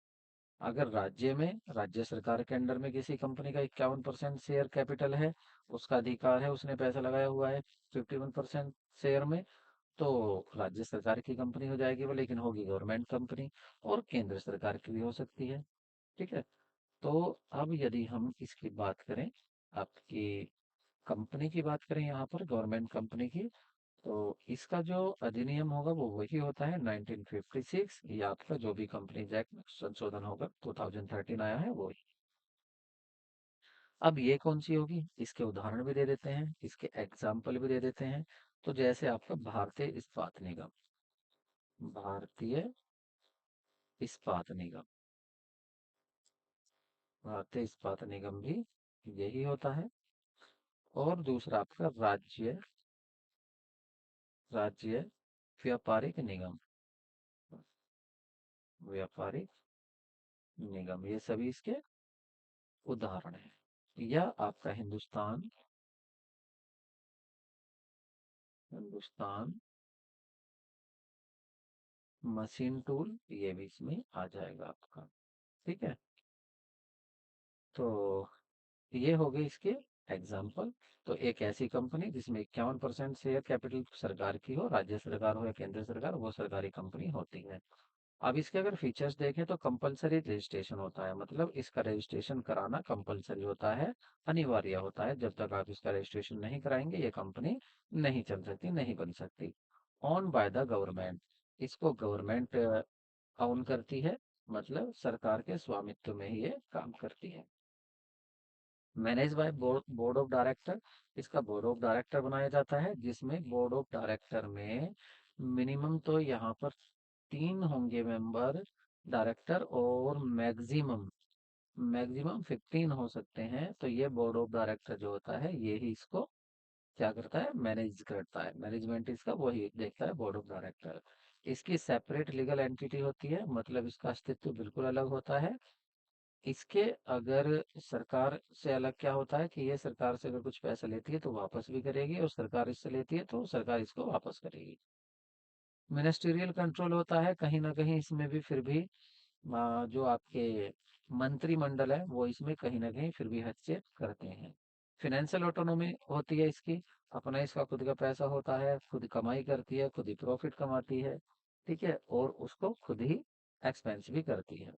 अगर राज्य में, राज्य सरकार के अंडर में किसी कंपनी का 51% शेयर कैपिटल है, उसका अधिकार है, उसने पैसा लगाया हुआ है 51% शेयर में, तो राज्य सरकार की कंपनी हो जाएगी वो, लेकिन होगी गवर्नमेंट कंपनी। और केंद्र सरकार की भी हो सकती है, ठीक है। तो अब यदि हम इसकी बात करें, आपकी कंपनी की बात करें यहाँ पर गवर्नमेंट कंपनी की, तो इसका जो अधिनियम होगा वो वही होता है 1956, या आपका जो भी कंपनीज एक्ट में संशोधन होगा 2013 आया है वो। अब ये कौन सी होगी, इसके उदाहरण भी दे देते हैं, इसके एग्जाम्पल भी दे देते हैं। तो जैसे आपका भारतीय इस्पात निगम, भारतीय इस्पात निगम, भारतीय इस्पात निगम भी यही होता है। और दूसरा आपका राज्य, राज्य व्यापारिक निगम, व्यापारिक निगम, ये सभी इसके उदाहरण हैं। या आपका हिंदुस्तान, हिंदुस्तान मशीन टूल, ये भी इसमें आ जाएगा आपका, ठीक है। तो ये हो गए इसके एग्जाम्पल। तो एक ऐसी कंपनी जिसमें 51% शेयर कैपिटल सरकार की हो, राज्य सरकार हो या केंद्र सरकार, वो सरकारी कंपनी होती है। अब इसके अगर फीचर्स देखें तो कंपलसरी रजिस्ट्रेशन होता है, मतलब इसका रजिस्ट्रेशन कराना कंपलसरी होता है, अनिवार्य होता है। जब तक आप इसका रजिस्ट्रेशन नहीं कराएंगे ये कंपनी नहीं चल सकती, नहीं बन सकती। ऑन बाय द गवर्नमेंट, इसको गवर्नमेंट ऑन करती है, मतलब सरकार के स्वामित्व में ही ये काम करती है। Manage by board, board of director, इसका बोर्ड ऑफ डायरेक्टर बनाया जाता है, जिसमें बोर्ड ऑफ डायरेक्टर में मिनिमम तो यहाँ पर 3 होंगे मेंबर डायरेक्टर, और मैक्सिमम, मैक्सिमम 15 हो सकते हैं। तो ये बोर्ड ऑफ डायरेक्टर जो होता है ये ही इसको क्या करता है, मैनेज करता है, मैनेजमेंट इसका वही देखता है, बोर्ड ऑफ डायरेक्टर। इसकी सेपरेट लीगल एंटिटी होती है, मतलब इसका अस्तित्व बिल्कुल अलग होता है। इसके अगर सरकार से अलग क्या होता है कि ये सरकार से अगर कुछ पैसा लेती है तो वापस भी करेगी, और सरकार इससे लेती है तो सरकार इसको वापस करेगी। मिनिस्ट्रियल कंट्रोल होता है कहीं ना कहीं इसमें भी, फिर भी जो आपके मंत्रिमंडल है वो इसमें कहीं ना कहीं फिर भी हस्तक्षेप करते हैं। फिनेंशियल ऑटोनॉमी होती है इसकी, अपना इसका खुद का पैसा होता है, खुद कमाई करती है, खुद ही प्रॉफिट कमाती है, ठीक है, और उसको खुद ही एक्सपेंस भी करती है।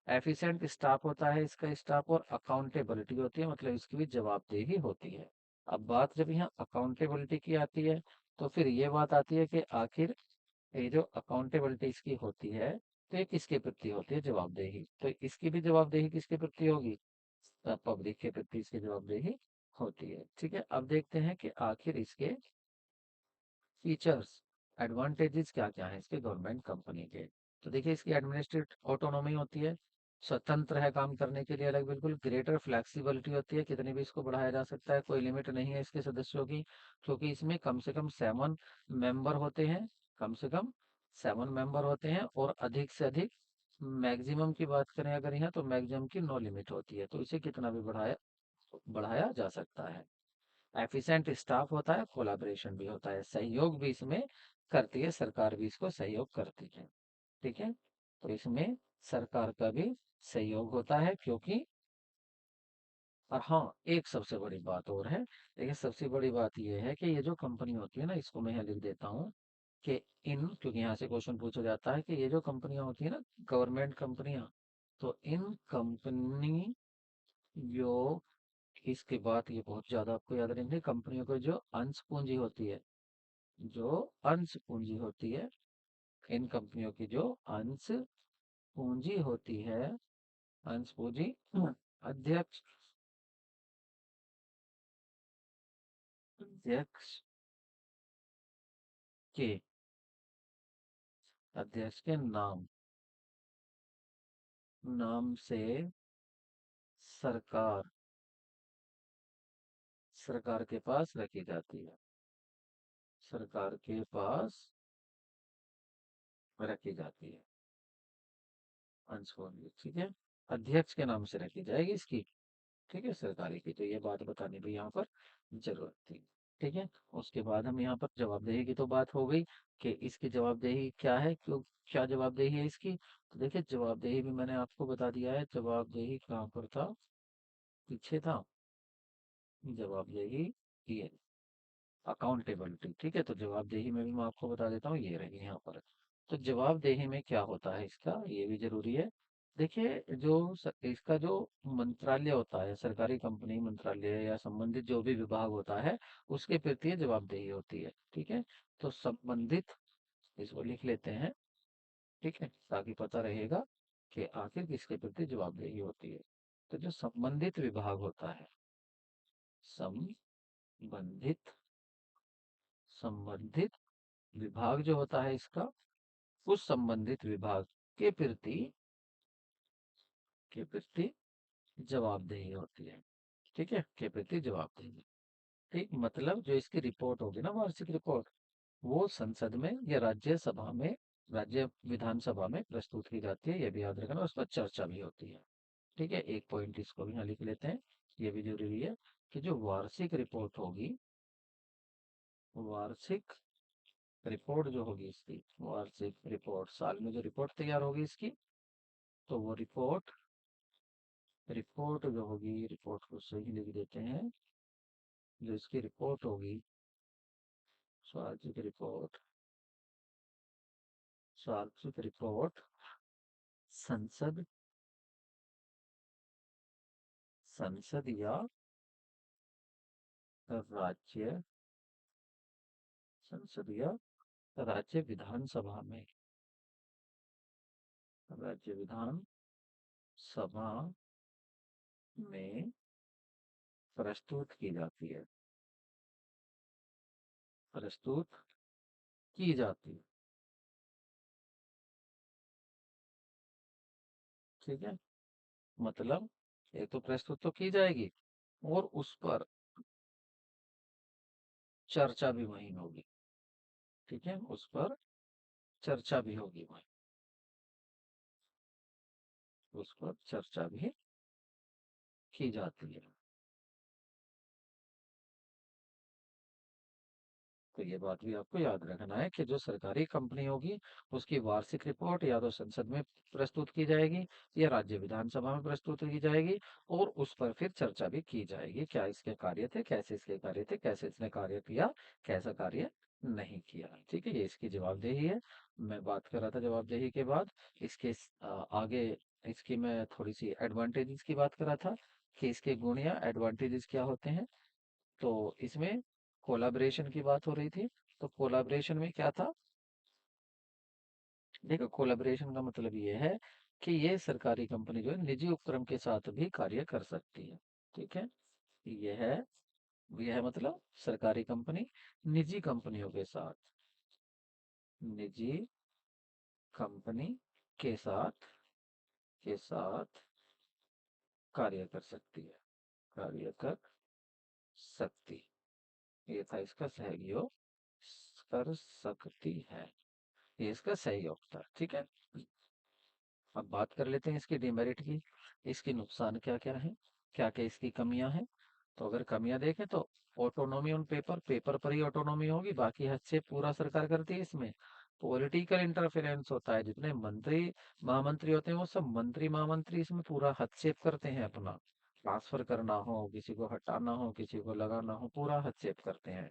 एफिशिएंट स्टाफ होता है इसका स्टाफ, और अकाउंटेबिलिटी होती है, मतलब इसकी भी जवाबदेही होती है। अब बात जब यहाँ अकाउंटेबिलिटी की आती है, तो फिर ये बात आती है कि आखिर ये जो अकाउंटेबिलिटी इसकी होती है, तो ये किसके प्रति होती है, जवाबदेही। तो इसकी भी जवाबदेही किसके प्रति होगी, पब्लिक के प्रति इसकी जवाबदेही होती है, ठीक है। अब देखते हैं कि आखिर इसके फीचर्स, एडवांटेजेस क्या क्या है इसके गवर्नमेंट कंपनी के। तो देखिए इसकी एडमिनिस्ट्रेटिव ऑटोनॉमी होती है, स्वतंत्र है काम करने के लिए अलग, बिल्कुल। ग्रेटर फ्लेक्सिबिलिटी होती है, कितनी भी इसको बढ़ाया जा सकता है, कोई लिमिट नहीं है इसके सदस्यों की, क्योंकि इसमें कम से कम 7 मेंबर होते हैं, कम से कम 7 मेंबर होते हैं, और अधिक से अधिक, मैक्सिमम की बात करें अगर यहाँ, तो मैक्सिमम की नो लिमिट होती है, तो इसे कितना भी बढ़ाया बढ़ाया जा सकता है। एफिशिएंट स्टाफ होता है, कोलाबरेशन भी होता है, सहयोग भी इसमें करती है सरकार, भी इसको सहयोग करती है, ठीक है। तो इसमें सरकार का भी सहयोग होता है, क्योंकि, और हाँ, एक सबसे बड़ी बात और है। देखिए सबसे बड़ी बात यह है कि ये जो कंपनी होती है ना, इसको मैं यहाँ लिख देता हूँ कि इन, क्योंकि यहाँ से क्वेश्चन पूछा जाता है कि ये जो कंपनियां होती है ना, गवर्नमेंट कंपनियां, तो इन कंपनी जो, इसके बाद ये बहुत ज्यादा आपको याद रखनी, कंपनियों को जो अंश पूंजी होती है, जो अंश पूंजी होती है, इन कंपनियों की जो अंश पूंजी होती है, अंश पूंजी अध्यक्ष अध्यक्ष के अध्यक्ष के नाम नाम से सरकार सरकार के पास रखी जाती है, सरकार के पास रखी जाती है अंश पूंजी। ठीक है, अध्यक्ष के नाम से रखी जाएगी इसकी। ठीक है, सरकारी की तो ये बात बतानी भी यहाँ पर जरूरत थी। ठीक है, उसके बाद हम यहाँ पर जवाबदेही की तो बात हो गई कि इसकी जवाबदेही क्या है, क्यों, क्या जवाबदेही है इसकी। तो देखिए, जवाबदेही भी मैंने आपको बता दिया है। जवाबदेही कहाँ पर था, पीछे था जवाबदेही, ये अकाउंटेबिलिटी। ठीक है, तो जवाबदेही में भी मैं आपको बता देता हूँ, ये रही यहाँ पर। तो जवाबदेही में क्या होता है इसका, ये भी जरूरी है। देखिए, इसका जो मंत्रालय होता है, सरकारी कंपनी मंत्रालय या संबंधित जो भी विभाग होता है, उसके प्रति ये जवाबदेही होती है। ठीक है, तो संबंधित, इसको लिख लेते हैं। ठीक है, ताकि पता रहेगा कि आखिर किसके प्रति जवाबदेही होती है। तो जो संबंधित विभाग होता है, संबंधित संबंधित विभाग जो होता है इसका, उस संबंधित विभाग के प्रति के प्रति जवाबदेही होती है। ठीक है, के प्रति जवाबदेही। ठीक, मतलब जो इसकी रिपोर्ट होगी ना, वार्षिक रिपोर्ट, वो संसद में या राज्यसभा में, राज्य विधानसभा में प्रस्तुत की जाती है। ये भी याद रखना, उस पर चर्चा भी होती है। ठीक है, एक पॉइंट इसको भी यहाँ लिख लेते हैं, ये भी जरूरी है कि जो वार्षिक रिपोर्ट होगी, वार्षिक रिपोर्ट जो होगी इसकी, वार्षिक रिपोर्ट, साल में जो रिपोर्ट तैयार होगी इसकी, तो वो रिपोर्ट रिपोर्ट जो होगी, रिपोर्ट को सही लिख देते हैं। जो इसकी रिपोर्ट होगी, वार्षिक रिपोर्ट, वार्षिक रिपोर्ट संसद संसद या राज्य संसद या राज्य विधानसभा में, राज्य विधान सभा में प्रस्तुत की जाती है, प्रस्तुत की जाती है। ठीक है, मतलब एक तो प्रस्तुत तो की जाएगी, और उस पर चर्चा भी वहीं होगी। ठीक है, उस पर चर्चा भी होगी वहीं, उस पर चर्चा भी की जाती है। तो ये बात भी आपको याद रखना है कि जो सरकारी कंपनी होगी, उसकी वार्षिक रिपोर्ट या तो संसद में प्रस्तुत की जाएगी या राज्य विधानसभा में प्रस्तुत की जाएगी, और उस पर फिर चर्चा भी की जाएगी, क्या इसके कार्य थे, कैसे इसके कार्य थे, कैसे इसने कार्य किया, कैसा कार्य नहीं किया। ठीक है, ये इसकी जवाबदेही है। मैं बात कर रहा था जवाबदेही के बाद, इसके आगे इसकी मैं थोड़ी सी एडवांटेजेस की बात कर रहा था कि इसके गुण या एडवांटेजेस क्या होते हैं। तो इसमें कोलाब्रेशन की बात हो रही थी। तो कोलाब्रेशन में क्या था, देखो, कोलाब्रेशन का मतलब ये है कि ये सरकारी कंपनी जो है निजी उपक्रम के साथ भी कार्य कर सकती है। ठीक है, यह मतलब सरकारी कंपनी निजी कंपनियों निजी कंपनी के साथ कार्य कर सकती है, कार्य कर सकती, ये था इसका सहयोग, कर सकती है, ये इसका सहयोग था। ठीक है, अब बात कर लेते हैं इसके डिमेरिट की, इसके नुकसान क्या क्या है, क्या क्या इसकी कमियां हैं। तो अगर कमियां देखें तो ऑटोनॉमी ऑन पेपर, पेपर पर ही ऑटोनॉमी होगी, बाकी हद से पूरा सरकार करती है इसमें। पॉलिटिकल इंटरफेरेंस होता है, जितने मंत्री महामंत्री होते हैं वो सब मंत्री महामंत्री इसमें पूरा हस्तक्षेप करते हैं, अपना ट्रांसफर करना हो, किसी को हटाना हो, किसी को लगाना हो, पूरा हस्तक्षेप करते हैं।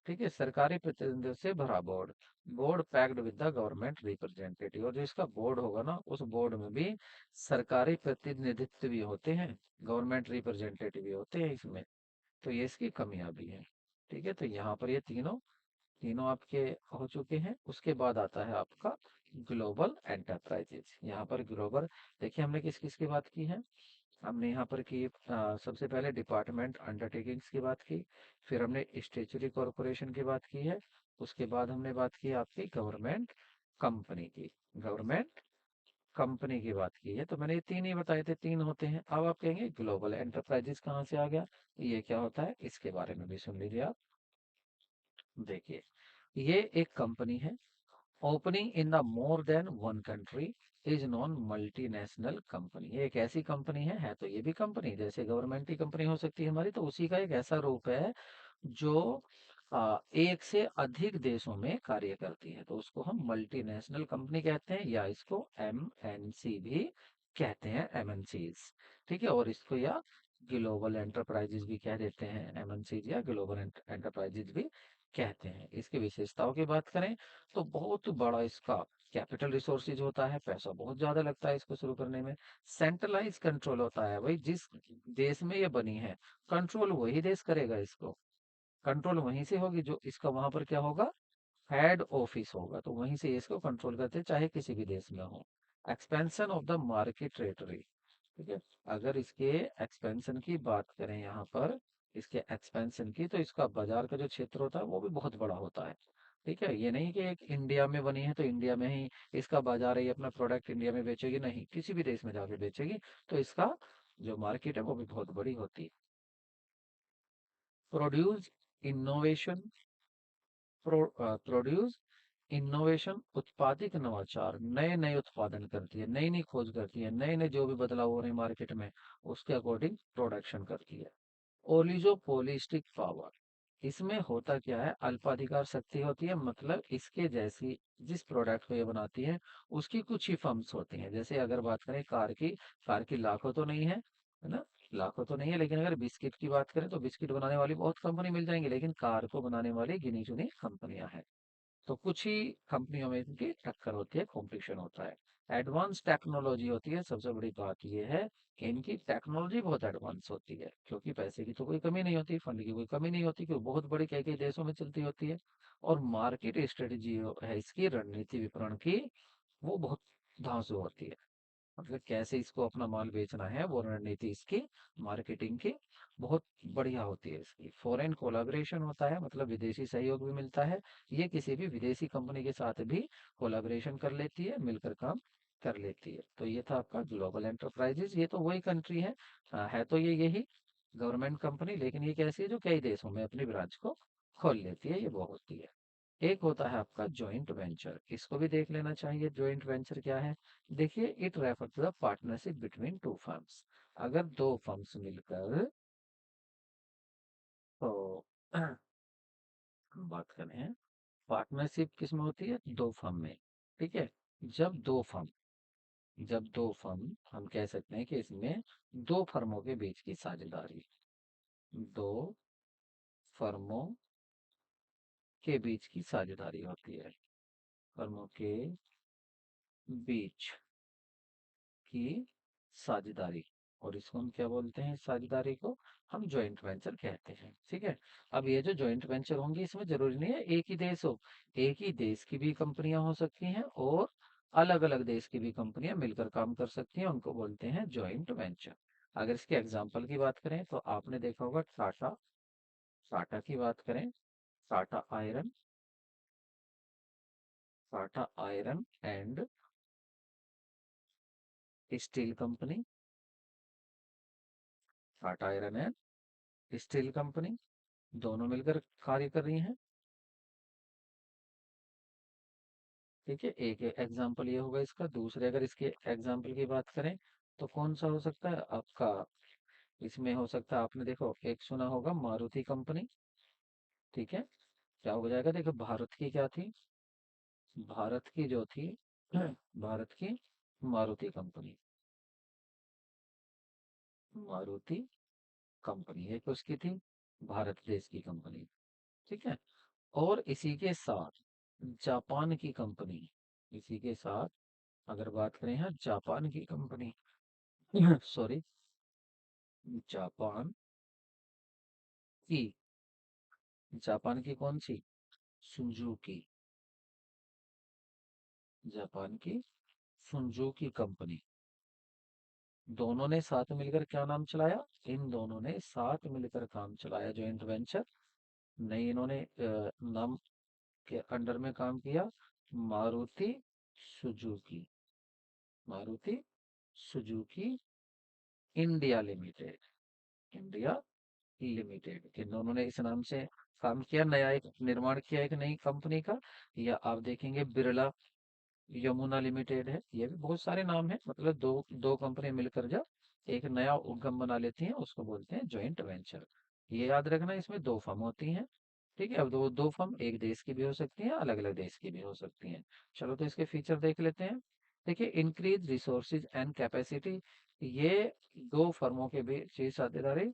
ठीक है, सरकारी प्रतिनिधियों से भरा board, board packed with the government representative, और जो इसका बोर्ड होगा ना, उस बोर्ड में भी सरकारी प्रतिनिधित्व भी होते हैं, गवर्नमेंट रिप्रेजेंटेटिव भी होते हैं इसमें। तो ये इसकी कमियां भी हैं। ठीक है, तो यहाँ पर ये तीनों तीनों आपके हो चुके हैं। उसके बाद आता है आपका ग्लोबल एंटरप्राइजेज। यहाँ पर ग्लोबल, देखिए हमने किस किस की बात की है। हमने यहाँ पर की सबसे पहले डिपार्टमेंट अंडरटेकिंग्स की बात की, फिर हमने स्टेचुरी कॉरपोरेशन की बात की है, उसके बाद हमने बात की आपकी गवर्नमेंट कंपनी की, गवर्नमेंट कंपनी की बात की है। तो मैंने ये तीन ही बताए थे, तीन होते हैं। अब आप कहेंगे ग्लोबल एंटरप्राइजेस कहाँ से आ गया, ये क्या होता है, इसके बारे में भी सुन लीजिए आप। देखिए, ये एक कंपनी है, opening in the more than one country is non multinational company. ये एक ऐसी कंपनी है तो ये भी कंपनी जैसे गवर्नमेंट की कंपनी हो सकती है हमारी, तो उसी का एक ऐसा रूप है जो एक से अधिक देशों में कार्य करती है, तो उसको हम मल्टीनेशनल कंपनी कहते हैं, या इसको एमएनसी भी कहते हैं, एमएनसीज। ठीक है, और इसको या ग्लोबल एंटरप्राइजेज भी कह देते हैं, एमएनसीज या ग्लोबल एंटरप्राइजेज भी कहते हैं। इसकी विशेषताओं की बात करें तो बहुत बड़ा इसका कैपिटल रिसोर्सेज होता है, पैसा बहुत ज्यादा लगता है इसको शुरू करने में। सेंट्रलाइज कंट्रोल होता है, भाई जिस देश में ये बनी है कंट्रोल वही देश करेगा इसको, कंट्रोल वहीं से होगी, जो इसका वहां पर क्या होगा, हेड ऑफिस होगा, तो वहीं से इसको कंट्रोल करते हैं चाहे किसी भी देश में हो। Expansion of the market territory, ठीक है, अगर इसके एक्सपेंशन की बात करें यहाँ पर, इसके एक्सपेंशन की, तो इसका बाजार का जो क्षेत्र होता है वो भी बहुत बड़ा होता है। ठीक है, ये नहीं कि एक इंडिया में बनी है तो इंडिया में ही इसका बाजार है, ये अपना प्रोडक्ट इंडिया में बेचेगी, नहीं, किसी भी देश में जाके बेचेगी, तो इसका जो मार्केट है वो भी बहुत बड़ी होती है। प्रोड्यूस इनोवेशन, प्रोड्यूस इनोवेशन, उत्पादिक नवाचार, नए नए उत्पादन करती है, नई नई खोज करती है, नए नए जो भी बदलाव हो रहे हैं मार्केट में उसके अकॉर्डिंग प्रोडक्शन करती है। ओलिगोपोलिस्टिक पावर, इसमें होता क्या है, अल्पाधिकार शक्ति होती है, मतलब इसके जैसी जिस प्रोडक्ट को ये बनाती है उसकी कुछ ही फर्म्स होती हैं। जैसे अगर बात करें कार की, कार की लाखों तो नहीं है ना, लाखों तो नहीं है, लेकिन अगर बिस्किट की बात करें तो बिस्किट बनाने वाली बहुत कंपनी मिल जाएंगी, लेकिन कार को बनाने वाली गिनी चुनी कंपनियां हैं। तो कुछ ही कंपनियों में इनकी टक्कर होती है, कंपटीशन होता है। एडवांस टेक्नोलॉजी होती है, सबसे बड़ी बात यह है कि इनकी टेक्नोलॉजी बहुत एडवांस होती है, क्योंकि पैसे की तो कोई कमी नहीं होती, फंड की कोई कमी नहीं होती, क्योंकि बहुत बड़ी कई कई देशों में चलती होती है। और मार्केट स्ट्रेटेजी है इसकी, रणनीति विपणन की, वो बहुत धांसू होती है, मतलब कैसे इसको अपना माल बेचना है वो रणनीति इसकी, मार्केटिंग की बहुत बढ़िया होती है इसकी। फॉरेन कोलाबरेशन होता है, मतलब विदेशी सहयोग भी मिलता है, ये किसी भी विदेशी कंपनी के साथ भी कोलाबरेशन कर लेती है, मिलकर काम कर लेती है। तो ये था आपका ग्लोबल एंटरप्राइजेज, ये तो वही कंट्री है तो ये यही गवर्नमेंट कंपनी, लेकिन ये कैसी है जो कई देशों में अपनी ब्रांच को खोल लेती है, ये वो होती है। एक होता है आपका जॉइंट वेंचर, इसको भी देख लेना चाहिए, जॉइंट वेंचर क्या है। देखिए, it refer to the partnership between two firms, अगर दो फर्म्स मिलकर, तो हम बात करें पार्टनरशिप किस में होती है, दो फर्म में। ठीक है, जब दो फर्म, जब दो फर्म, हम कह सकते हैं कि इसमें दो फर्मों के बीच की साझेदारी, दो फर्मों के बीच की साझेदारी होती है, फर्मों के बीच की साझेदारी, और इसको हम क्या बोलते हैं, साझेदारी को हम जॉइंट वेंचर कहते हैं। ठीक है, अब ये जो जॉइंट वेंचर होंगी इसमें जरूरी नहीं है एक ही देश हो, एक ही देश की भी कंपनियां हो सकती हैं और अलग अलग देश की भी कंपनियां मिलकर काम कर सकती हैं, उनको बोलते हैं जॉइंट वेंचर। अगर इसके एग्जाम्पल की बात करें तो आपने देखा होगा टाटा, टाटा की बात करें, Tata iron, Tata iron and steel company, Tata iron and steel company, दोनों मिलकर कार्य कर रही हैं। ठीक है, एक एग्जाम्पल ये होगा इसका। दूसरे अगर इसके एग्जाम्पल की बात करें तो कौन सा हो सकता है आपका, इसमें हो सकता है, आपने देखो एक सुना होगा मारुति कंपनी। ठीक है, क्या हो जाएगा, देखो भारत की क्या थी, भारत की जो थी भारत की मारुति कंपनी, मारुति कंपनी एक उसकी थी, भारत देश की कंपनी। ठीक है, और इसी के साथ जापान की कंपनी, इसी के साथ अगर बात करें यहाँ जापान की कंपनी सॉरी, जापान की, जापान की कौन सी, सुजुकी, जापान की सुजुकी कंपनी, दोनों ने साथ मिलकर क्या नाम चलाया? इन दोनों ने साथ मिलकर काम चलाया, जॉइंट वेंचर। नहीं, इन्होंने नाम के अंडर में काम किया, Maruti Suzuki, Maruti Suzuki India limited, India limited. इन दोनों ने इस नाम से काम किया, नया एक निर्माण किया एक नई कंपनी का। या आप देखेंगे बिरला यमुना लिमिटेड है, ये भी बहुत सारे नाम है, मतलब दो दो कंपनी मिलकर जब एक नया उद्यम बना लेती हैं उसको बोलते हैं जॉइंट वेंचर। ये याद रखना, इसमें दो फर्म होती हैं। ठीक है, अब दो फर्म एक देश की भी हो सकती हैं, अलग अलग देश की भी हो सकती हैं। चलो तो इसके फीचर देख लेते हैं। देखिए, इंक्रीज रिसोर्सेज एंड कैपेसिटी, ये दो फर्मों के बीच ये साझेदारी,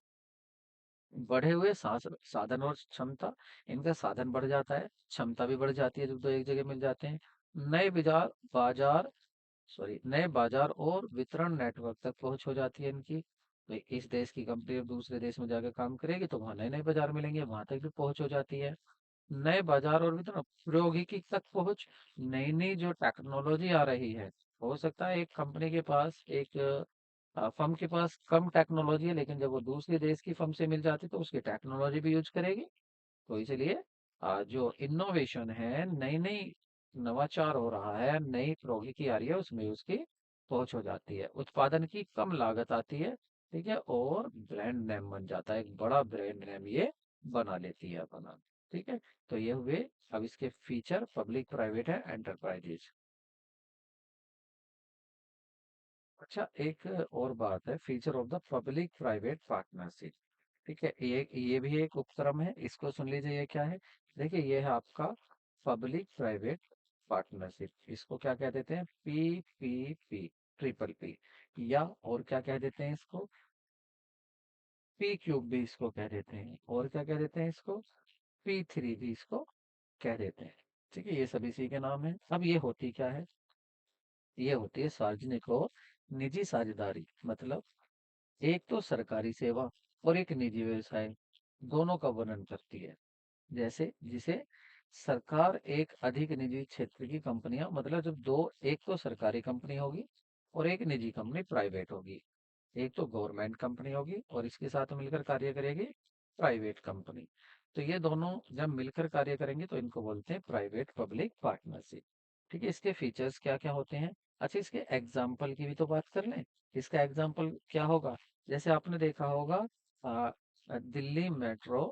बढ़े हुए साधन और क्षमता, इनका साधन बढ़ जाता है, क्षमता भी बढ़ जाती है जब दो एक जगह मिल जाते हैं। नए बाजार बाजार नए बाजार और वितरण नेटवर्क तक पहुंच हो जाती है इनकी। भाई, इस देश की कंपनी अब दूसरे देश में जाकर काम करेगी तो वहां नए नए बाजार मिलेंगे, वहां तक भी पहुंच हो जाती है। नए बाजार और वितरण, प्रौद्योगिकी तक पहुंच, नई नई जो टेक्नोलॉजी आ रही है। हो सकता है एक कंपनी के पास, एक फर्म के पास कम टेक्नोलॉजी है, लेकिन जब वो दूसरे देश की फर्म से मिल जाती है तो उसकी टेक्नोलॉजी भी यूज करेगी। तो इसलिए जो इनोवेशन है, नई नई नवाचार हो रहा है, नई प्रौद्योगिकी आ रही है, उसमें उसकी पहुंच हो जाती है, उत्पादन की कम लागत आती है। ठीक है, और ब्रांड नेम बन जाता है, एक बड़ा ब्रांड नेम ये बना लेती है अपना। ठीक है, तो ये हुए अब इसके फीचर, पब्लिक प्राइवेट है एंटरप्राइजेज। अच्छा, एक और बात है, feature of the public private partnership. ठीक है, ये भी एक उपक्रम है, इसको सुन लीजिए, ये क्या है? देखिए, ये है आपका पब्लिक प्राइवेट पार्टनरशिप, इसको क्या कह देते हैं? PPP, triple P. या और क्या कह देते हैं इसको? P क्यूब भी इसको कह देते हैं, और क्या कह देते हैं इसको? P3 भी इसको कह देते हैं। ठीक है, ये सभी इसी के नाम है। अब ये होती क्या है? ये होती है सार्वजनिक और निजी साझेदारी, मतलब एक तो सरकारी सेवा और एक निजी व्यवसाय, दोनों का वर्णन करती है। जैसे जिसे सरकार एक अधिक निजी क्षेत्र की कंपनियां, मतलब जब दो, एक तो सरकारी कंपनी होगी और एक निजी कंपनी प्राइवेट होगी। एक तो गवर्नमेंट कंपनी होगी और इसके साथ मिलकर कार्य करेगी प्राइवेट कंपनी। तो ये दोनों जब मिलकर कार्य करेंगे तो इनको बोलते हैं प्राइवेट पब्लिक पार्टनरशिप। ठीक है, इसके फीचर्स क्या क्या होते हैं? अच्छा, इसके एग्जाम्पल की भी तो बात कर लें। इसका एग्जाम्पल क्या होगा? जैसे आपने देखा होगा, दिल्ली मेट्रो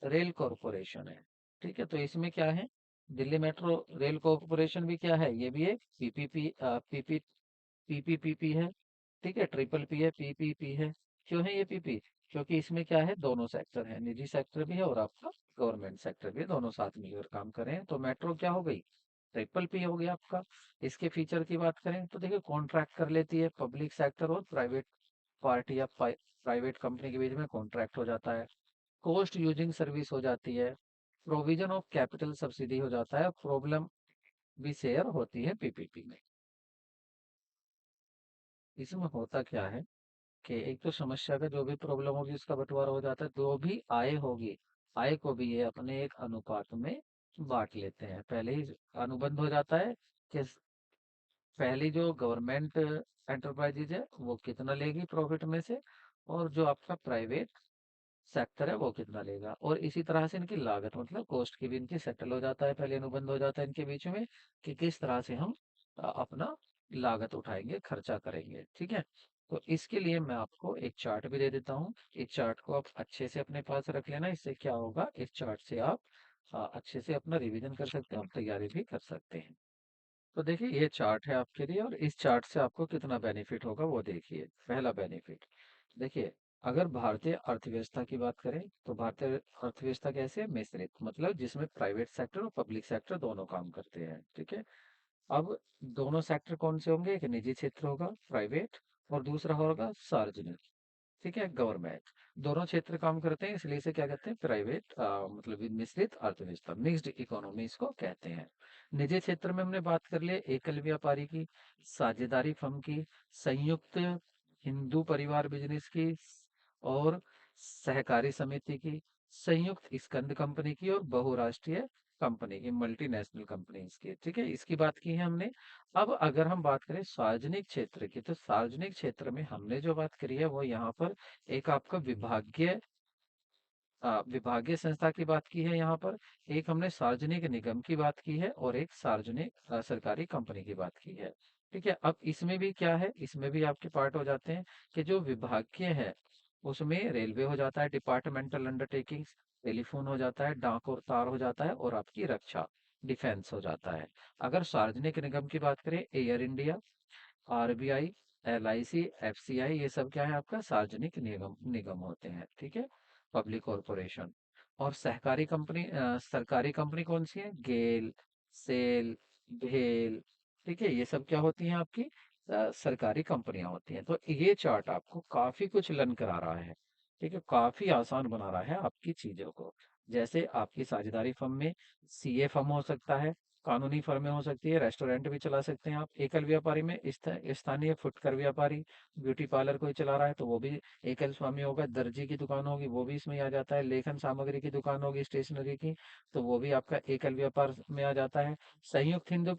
रेल कॉरपोरेशन है। ठीक है, तो इसमें क्या है? दिल्ली मेट्रो रेल कॉरपोरेशन भी क्या है? ये भी एक पीपीपी है। ठीक है, ट्रिपल पी है, पीपीपी है। क्यों है ये पीपी? क्योंकि इसमें क्या है, दोनों सेक्टर है, निजी सेक्टर भी है और आपका गवर्नमेंट सेक्टर भी है, दोनों साथ मिलकर काम कर रहे हैं। तो मेट्रो क्या हो गई? ट्रिपल पी हो गया आपका। इसके फीचर की बात करें तो देखिए, कॉन्ट्रैक्ट कर लेती है, पब्लिक सेक्टर और प्राइवेट पार्टी या प्राइवेट कंपनी के बीच में कॉन्ट्रैक्ट हो जाता है। कोस्ट यूजिंग सर्विस हो जाती है, प्रोविजन ऑफ कैपिटल सब्सिडी हो जाता है, प्रॉब्लम भी शेयर होती है पीपीपी में। इसमें होता क्या है कि एक तो समस्या का जो भी प्रॉब्लम होगी उसका बंटवारा हो जाता है, जो भी आय होगी, आय को भी ये अपने एक अनुपात में बांट लेते हैं। पहले ही अनुबंध हो जाता है कि पहली जो गवर्नमेंट एंटरप्राइजेज है वो कितना लेगी प्रॉफिट में से, और जो आपका प्राइवेट सेक्टर है वो कितना लेगा, और इसी तरह से इनकी लागत, मतलब कॉस्ट की भी इनकी सेटल हो जाता है, पहले अनुबंध हो जाता है इनके बीच में कि किस तरह से हम अपना लागत उठाएंगे, खर्चा करेंगे। ठीक है, तो इसके लिए मैं आपको एक चार्ट भी दे देता हूँ। इस चार्ट को आप अच्छे से अपने पास रख लेना, इससे क्या होगा, इस चार्ट से आप अच्छे से अपना रिवीजन कर सकते हैं और तैयारी भी कर सकते हैं। तो देखिए, ये चार्ट है आपके लिए, और इस चार्ट से आपको कितना बेनिफिट होगा वो देखिए। पहला बेनिफिट, देखिए, अगर भारतीय अर्थव्यवस्था की बात करें तो भारतीय अर्थव्यवस्था कैसे है? मिश्रित, मतलब जिसमें प्राइवेट सेक्टर और पब्लिक सेक्टर दोनों काम करते हैं। ठीक है, अब दोनों सेक्टर कौन से होंगे? एक निजी क्षेत्र होगा प्राइवेट, और दूसरा होगा सार्वजनिक, ठीक है, गवर्नमेंट। दोनों क्षेत्र काम करते हैं, इसलिए इसे क्या कहते हैं? प्राइवेट, मतलब मिश्रित अर्थव्यवस्था, मिक्स्ड इकोनॉमी इसको कहते हैं। निजी क्षेत्र में हमने बात कर लिया एकल व्यापारी की, साझेदारी फर्म की, संयुक्त हिंदू परिवार बिजनेस की, और सहकारी समिति की, संयुक्त स्कंद कंपनी की, और बहुराष्ट्रीय कंपनी की, मल्टीनेशनल कंपनीज की, ठीक है, इसकी बात की है हमने। अब अगर हम बात करें सार्वजनिक क्षेत्र की, तो सार्वजनिक क्षेत्र में हमने जो बात करी है वो यहाँ पर एक आपका विभागीय संस्था की बात की है यहाँ पर, एक हमने सार्वजनिक निगम की बात की है, और एक सार्वजनिक सरकारी कंपनी की बात की है। ठीक है, अब इसमें भी क्या है, इसमें भी आपके पार्ट हो जाते हैं कि जो विभागीय है उसमें रेलवे हो जाता है, डिपार्टमेंटल अंडरटेकिंग्स, टेलीफोन हो जाता है, डाक और तार हो जाता है, और आपकी रक्षा, डिफेंस हो जाता है। अगर सार्वजनिक निगम की बात करें, air India, RBI, LIC, FCI, ये सब क्या है आपका सार्वजनिक निगम निगम होते हैं, ठीक है, पब्लिक कॉरपोरेशन। और सहकारी कंपनी, सरकारी कंपनी कौन सी है, गेल, सेल, भेल, ठीक है, ये सब क्या होती हैं आपकी सरकारी कंपनियां होती हैं। तो ये चार्ट आपको काफी कुछ लर्न करा रहा है, ठीक है, काफी आसान बना रहा है आपकी चीजों को। जैसे आपकी साझेदारी फर्म में सीए फर्म हो सकता है, कानूनी फर्में हो सकती है, रेस्टोरेंट भी चला सकते हैं आप। एकल व्यापारी में स्थानीय फुटकर व्यापारी, ब्यूटी पार्लर कोई चला रहा है तो वो भी एकल स्वामी होगा। दर्जी की दुकान होगी वो भी इसमें आ जाता है। लेखन सामग्री की दुकान होगी स्टेशनरी की, तो वो भी आपका एकल व्यापार में आ जाता है। संयुक्त हिंदू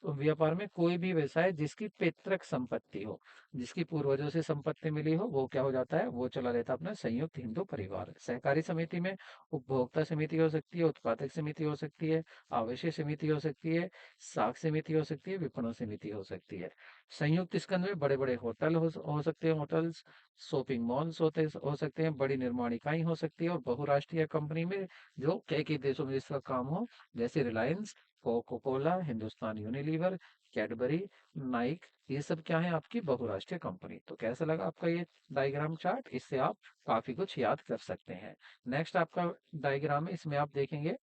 व्यापार में कोई भी व्यवसाय जिसकी पैतृक संपत्ति हो, जिसकी पूर्वजों से संपत्ति मिली हो, वो क्या हो जाता है, वो चला लेता है अपना संयुक्त हिंदू परिवार। सहकारी समिति में उपभोक्ता समिति हो सकती है, उत्पादक समिति हो सकती है, आवश्यक समिति हो सकती है, साख समिति हो सकती है, विपणन समिति हो सकती है। संयुक्त स्कंद में बड़े बड़े होटल हो सकते हैं, होटल्स, शॉपिंग मॉल्स हो सकते हैं, बड़ी निर्माण इकाई हो सकती है। और बहुराष्ट्रीय कंपनी में जो कई देशों में जिसका काम हो, जैसे Reliance, Coca Cola, Hindustan Unilever, Cadbury, Nike, ये सब क्या है आपकी बहुराष्ट्रीय कंपनी। तो कैसा लगा आपका ये डायग्राम चार्ट, इससे आप काफी कुछ याद कर सकते हैं। नेक्स्ट आपका डायग्राम है, इसमें आप देखेंगे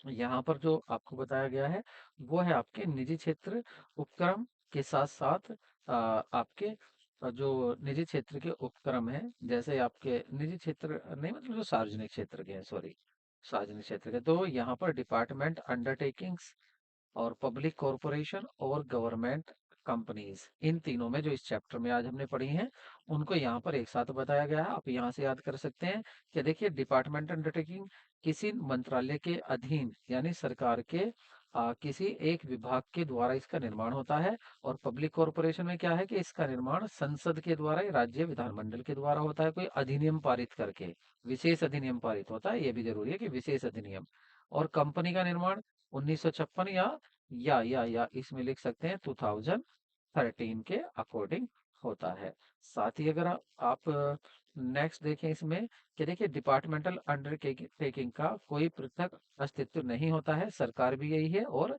यहाँ पर जो आपको बताया गया है वो है आपके निजी क्षेत्र उपक्रम के साथ साथ आपके जो निजी क्षेत्र के उपक्रम है, जैसे आपके निजी क्षेत्र नहीं, मतलब जो सार्वजनिक क्षेत्र के हैं, सॉरी, सार्वजनिक क्षेत्र के, तो यहाँ पर डिपार्टमेंट अंडरटेकिंग्स और पब्लिक कॉरपोरेशन और गवर्नमेंट कंपनीज, इन तीनों में जो इस चैप्टर में आज हमने पढ़ी हैं उनको यहाँ पर एक साथ बताया गया है। आप यहाँ से याद कर सकते हैं कि देखिए, डिपार्टमेंट अंडरटेकिंग किसी मंत्रालय के अधीन यानी सरकार के किसी एक विभाग के द्वारा इसका निर्माण होता है। और पब्लिक कॉरपोरेशन में क्या है कि इसका निर्माण संसद के द्वारा या राज्य विधानमंडल के द्वारा होता है, कोई अधिनियम पारित करके, विशेष अधिनियम पारित होता है, ये भी जरूरी है कि विशेष अधिनियम। और कंपनी का निर्माण 1956 या इसमें लिख सकते हैं 2013 के अकॉर्डिंग होता है। साथ ही अगर आप नेक्स्ट देखें इसमें कि देखिए, डिपार्टमेंटल अंडरटेकिंग का कोई पृथक अस्तित्व नहीं होता है, सरकार भी यही है, और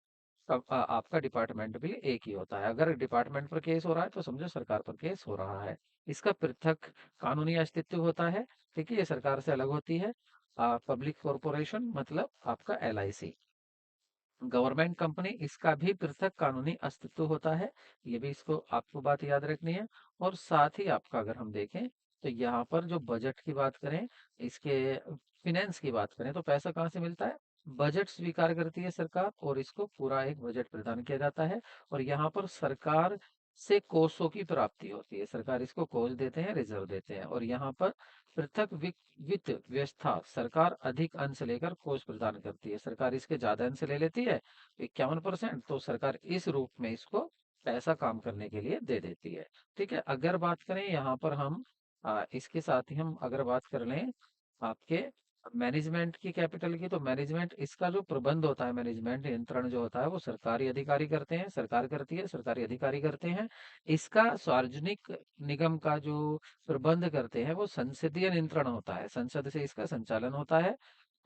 आपका डिपार्टमेंट भी एक ही होता है। अगर डिपार्टमेंट पर केस हो रहा है तो समझो सरकार पर केस हो रहा है। इसका पृथक कानूनी अस्तित्व होता है, ठीक है, ये सरकार से अलग होती है। पब्लिक कॉरपोरेशन मतलब आपका एलआईसी, गवर्नमेंट कंपनी, इसका भी पृथक कानूनी अस्तित्व होता है। ये भी इसको आपको बात याद रखनी है। और साथ ही आपका अगर हम देखें तो यहाँ पर जो बजट की बात करें, इसके फिनेंस की बात करें, तो पैसा कहाँ से मिलता है, बजट स्वीकार करती है सरकार और इसको पूरा एक बजट प्रदान किया जाता है। और यहाँ पर सरकार से कोषों की प्राप्ति होती है, सरकार इसको कोष देते हैं, रिजर्व देते हैं। और यहाँ पर पृथक वित्त व्यवस्था, सरकार अधिक अंश लेकर कोष प्रदान करती है, सरकार इसके ज्यादा अंश ले लेती है 51%, तो सरकार इस रूप में इसको पैसा काम करने के लिए दे देती है। ठीक है, अगर बात करें यहाँ पर हम इसके साथ ही हम अगर बात कर लें आपके मैनेजमेंट की, कैपिटल की, तो मैनेजमेंट, इसका जो प्रबंध होता है, मैनेजमेंट नियंत्रण जो होता है वो सरकारी अधिकारी करते हैं, सरकार करती है, सरकारी अधिकारी करते हैं। इसका सार्वजनिक निगम का जो प्रबंध करते हैं वो संसदीय नियंत्रण होता है, संसद से इसका संचालन होता है,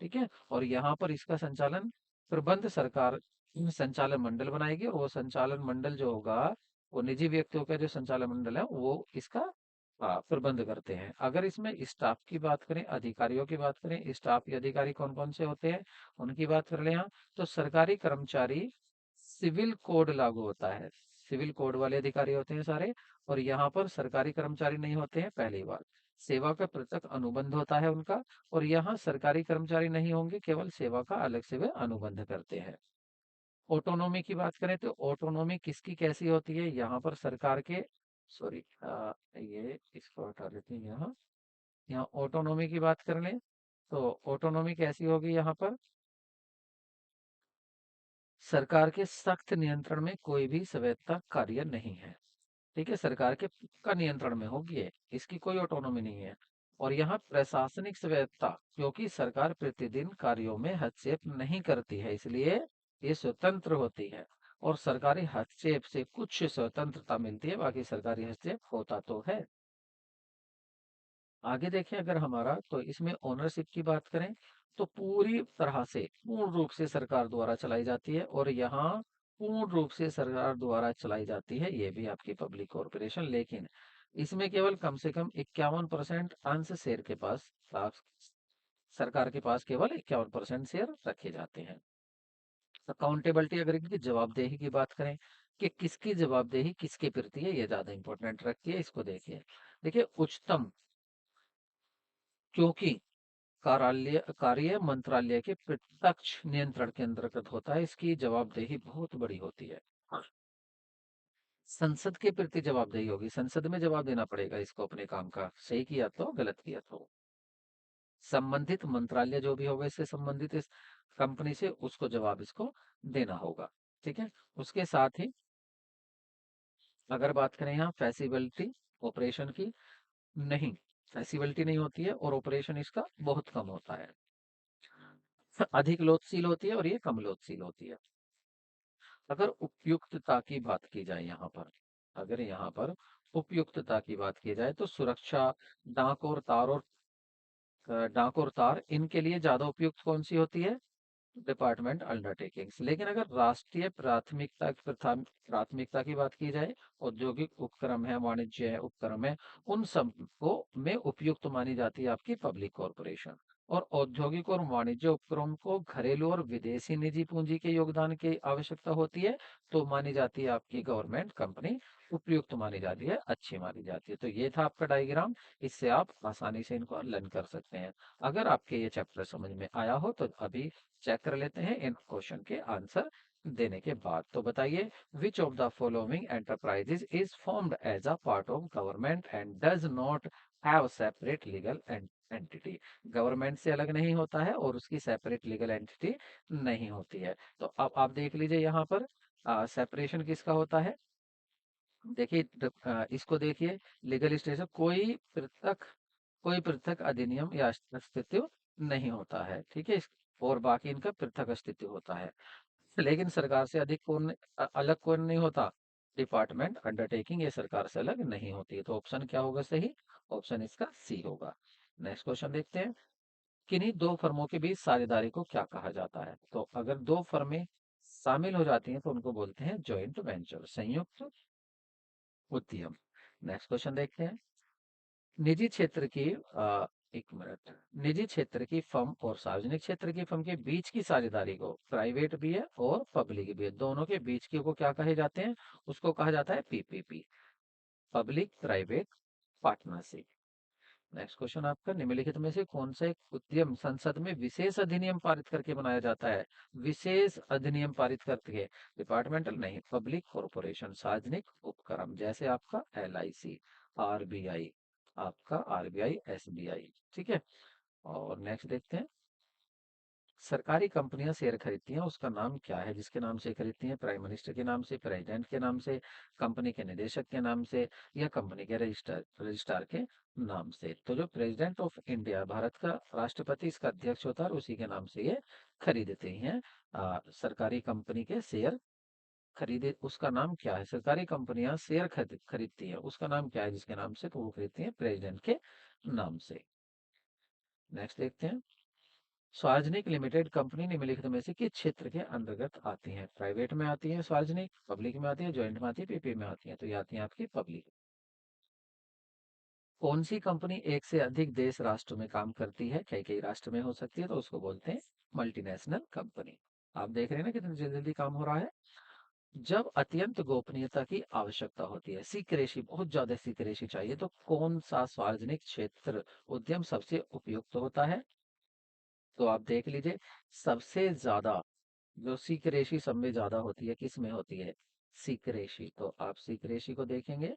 ठीक है। और यहाँ पर इसका संचालन प्रबंध सरकार संचालन मंडल बनाएगी, और वो संचालन मंडल जो होगा वो निजी व्यक्तियों का जो संचालन मंडल है वो इसका प्रबंध करते हैं। अगर इसमें स्टाफ की बात करें, अधिकारियों की बात करें, स्टाफ के अधिकारी कौन कौन से होते हैं उनकी बात कर ले यहाँ, तो सरकारी कर्मचारी, सिविल कोड लागू होता है, सिविल कोड वाले अधिकारी होते हैं सारे। और यहाँ पर सरकारी कर्मचारी नहीं होते हैं, पहली बात, सेवा का पृथक अनुबंध होता है उनका। और यहाँ सरकारी कर्मचारी नहीं होंगे, केवल सेवा का अलग से वे अनुबंध करते हैं। ऑटोनॉमी की बात करें तो ऑटोनॉमी किसकी कैसी होती है, यहाँ पर सरकार के, सॉरी, ये इसको हटा देते हैं यहाँ। यहाँ ऑटोनॉमी की बात कर लें तो ऑटोनॉमी कैसी होगी यहाँ पर, सरकार के सख्त नियंत्रण में कोई भी स्वायत्ता कार्य नहीं है। ठीक है, सरकार के का नियंत्रण में होगी ये, इसकी कोई ऑटोनॉमी नहीं है। और यहाँ प्रशासनिक स्वायत्ता, क्योंकि सरकार प्रतिदिन कार्यों में हस्तक्षेप नहीं करती है, इसलिए ये स्वतंत्र होती है। और सरकारी हस्तक्षेप से कुछ स्वतंत्रता मिलती है, बाकी सरकारी हस्तक्षेप होता तो है। आगे देखें अगर हमारा, तो इसमें ओनरशिप की बात करें तो पूरी तरह से पूर्ण रूप से सरकार द्वारा चलाई जाती है। और यहाँ पूर्ण रूप से सरकार द्वारा चलाई जाती है, ये भी आपकी पब्लिक कॉरपोरेशन, लेकिन इसमें केवल कम से कम 51% अंश शेयर के पास सरकार के पास केवल 51% शेयर रखे जाते हैं। अकाउंटेबिलिटी, अगर इनकी जवाबदेही की बात करें कि किसकी जवाबदेही किसके प्रति है, ये ज्यादा इंपॉर्टेंट रखती है, इसको देखिए। देखिए, उच्चतम, क्योंकि कार्य मंत्रालय के प्रत्यक्ष नियंत्रण के अंतर्गत होता है, इसकी जवाबदेही बहुत बड़ी होती है। संसद के प्रति जवाबदेही होगी, संसद में जवाब देना पड़ेगा इसको अपने काम का, सही किया तो गलत किया तो। संबंधित मंत्रालय जो भी होगा इससे संबंधित इस कंपनी से, उसको जवाब इसको देना होगा। ठीक है, उसके साथ ही अगर बात करें यहाँ फैसिबिलिटी ऑपरेशन की, नहीं, फैसिबिलिटी नहीं होती है और ऑपरेशन इसका बहुत कम होता है। अधिक लोचशील होती है और ये कम लोचशील होती है। अगर उपयुक्तता की बात की जाए यहाँ पर, अगर यहाँ पर उपयुक्तता की बात की जाए तो सुरक्षा, डाक और तार और डाक और तार, इनके लिए ज्यादा उपयुक्त कौन सी होती है? Department undertakings. लेकिन अगर राष्ट्रीय प्राथमिकता की बात की जाए, औद्योगिक उपक्रम है, वाणिज्य है, उपक्रम है, उन सब को में उपयुक्त मानी जाती है आपकी पब्लिक कॉरपोरेशन। और औद्योगिक और वाणिज्य उपक्रम को घरेलू और विदेशी निजी पूंजी के योगदान की आवश्यकता होती है, तो मानी जाती है आपकी गवर्नमेंट कंपनी उपयुक्त मानी जाती है, अच्छी मानी जाती है। तो ये था आपका डायग्राम, इससे आप आसानी से इनको लर्न कर सकते हैं। अगर आपके ये चैप्टर समझ में आया हो तो अभी चेक कर लेते हैं इन क्वेश्चन के आंसर देने के बाद। तो बताइए, which of the following enterprises is formed as a part of government and does not have separate legal entity? Government से अलग नहीं होता है और उसकी सेपरेट लीगल एंटिटी नहीं होती है। तो अब आप देख लीजिए यहाँ पर सेपरेशन किसका होता है। देखिए इसको देखिए, लीगल स्टेटस, कोई पृथक अधिनियम या अस्तित्व नहीं होता है। ठीक है, और बाकी इनका पृथक अस्तित्व होता है। लेकिन सरकार से अधिक अलग कौन नहीं होता? डिपार्टमेंट अंडरटेकिंग, ये सरकार से अलग नहीं होती है। तो ऑप्शन क्या होगा सही? ऑप्शन इसका सी होगा। नेक्स्ट क्वेश्चन देखते हैं, किन्हीं दो फर्मों के बीच साझेदारी को क्या कहा जाता है? तो अगर दो फर्में शामिल हो जाती हैं तो उनको बोलते हैं जॉइंट वेंचर, संयुक्त उद्यम। नेक्स्ट क्वेश्चन देखते हैं, निजी क्षेत्र की एक मिनट, निजी क्षेत्र की फर्म और सार्वजनिक क्षेत्र की फर्म के बीच की साझेदारी को, प्राइवेट भी है और पब्लिक भी है, दोनों के बीच की को क्या कहे जाते हैं? उसको कहा जाता है PPP, public private partnership. Next question आपका, निम्नलिखित में से कौन सा एक उद्यम संसद में विशेष अधिनियम पारित करके बनाया जाता है? विशेष अधिनियम पारित करके, डिपार्टमेंटल नहीं, पब्लिक कॉरपोरेशन, सार्वजनिक उपक्रम, जैसे आपका एलआईसी, आरबीआई, आपका आरबीआई, एसबीआई। ठीक है, और नेक्स्ट देखते हैं, सरकारी कंपनियां शेयर खरीदती हैं, उसका नाम क्या है जिसके नाम से खरीदती हैं? प्राइम मिनिस्टर के नाम से, प्रेसिडेंट के नाम से, कंपनी के निदेशक के नाम से, या कंपनी के रजिस्ट्रार के नाम से? तो जो प्रेसिडेंट ऑफ इंडिया, भारत का राष्ट्रपति, इसका अध्यक्ष होता है और उसी के नाम से ये खरीदते हैं सरकारी कंपनी के शेयर। खरीदे, उसका नाम क्या है? सरकारी कंपनियां शेयर खरीदती है, उसका नाम क्या है जिसके नाम से? तो वो खरीदती है प्रेसिडेंट के नाम से। नेक्स्ट देखते हैं, सार्वजनिक लिमिटेड कंपनी निम्नलिखित में से किस क्षेत्र के अंतर्गत आती है? प्राइवेट में आती है सार्वजनिक, पब्लिक में आती है, ज्वाइंट में आती है, पीपी में आती है? तो ये आती है आपकी पब्लिक। कौन सी कंपनी एक से अधिक देश राष्ट्र में काम करती है? कई कई राष्ट्र में हो सकती है, तो उसको बोलते हैं मल्टीनेशनल कंपनी। आप देख रहे हैं ना कितनी जल्दी जल्दी काम हो रहा है। जब अत्यंत गोपनीयता की आवश्यकता होती है, सीक्रेसी, बहुत ज्यादा सीक्रेसी चाहिए, तो कौन सा सार्वजनिक क्षेत्र उद्यम सबसे उपयुक्त होता है? तो आप देख लीजिए, सबसे ज्यादा जो सीक्रेसी सब में ज्यादा होती है, किस में होती है? सीक्रेसी। तो आप सीक्रेसी को देखेंगे,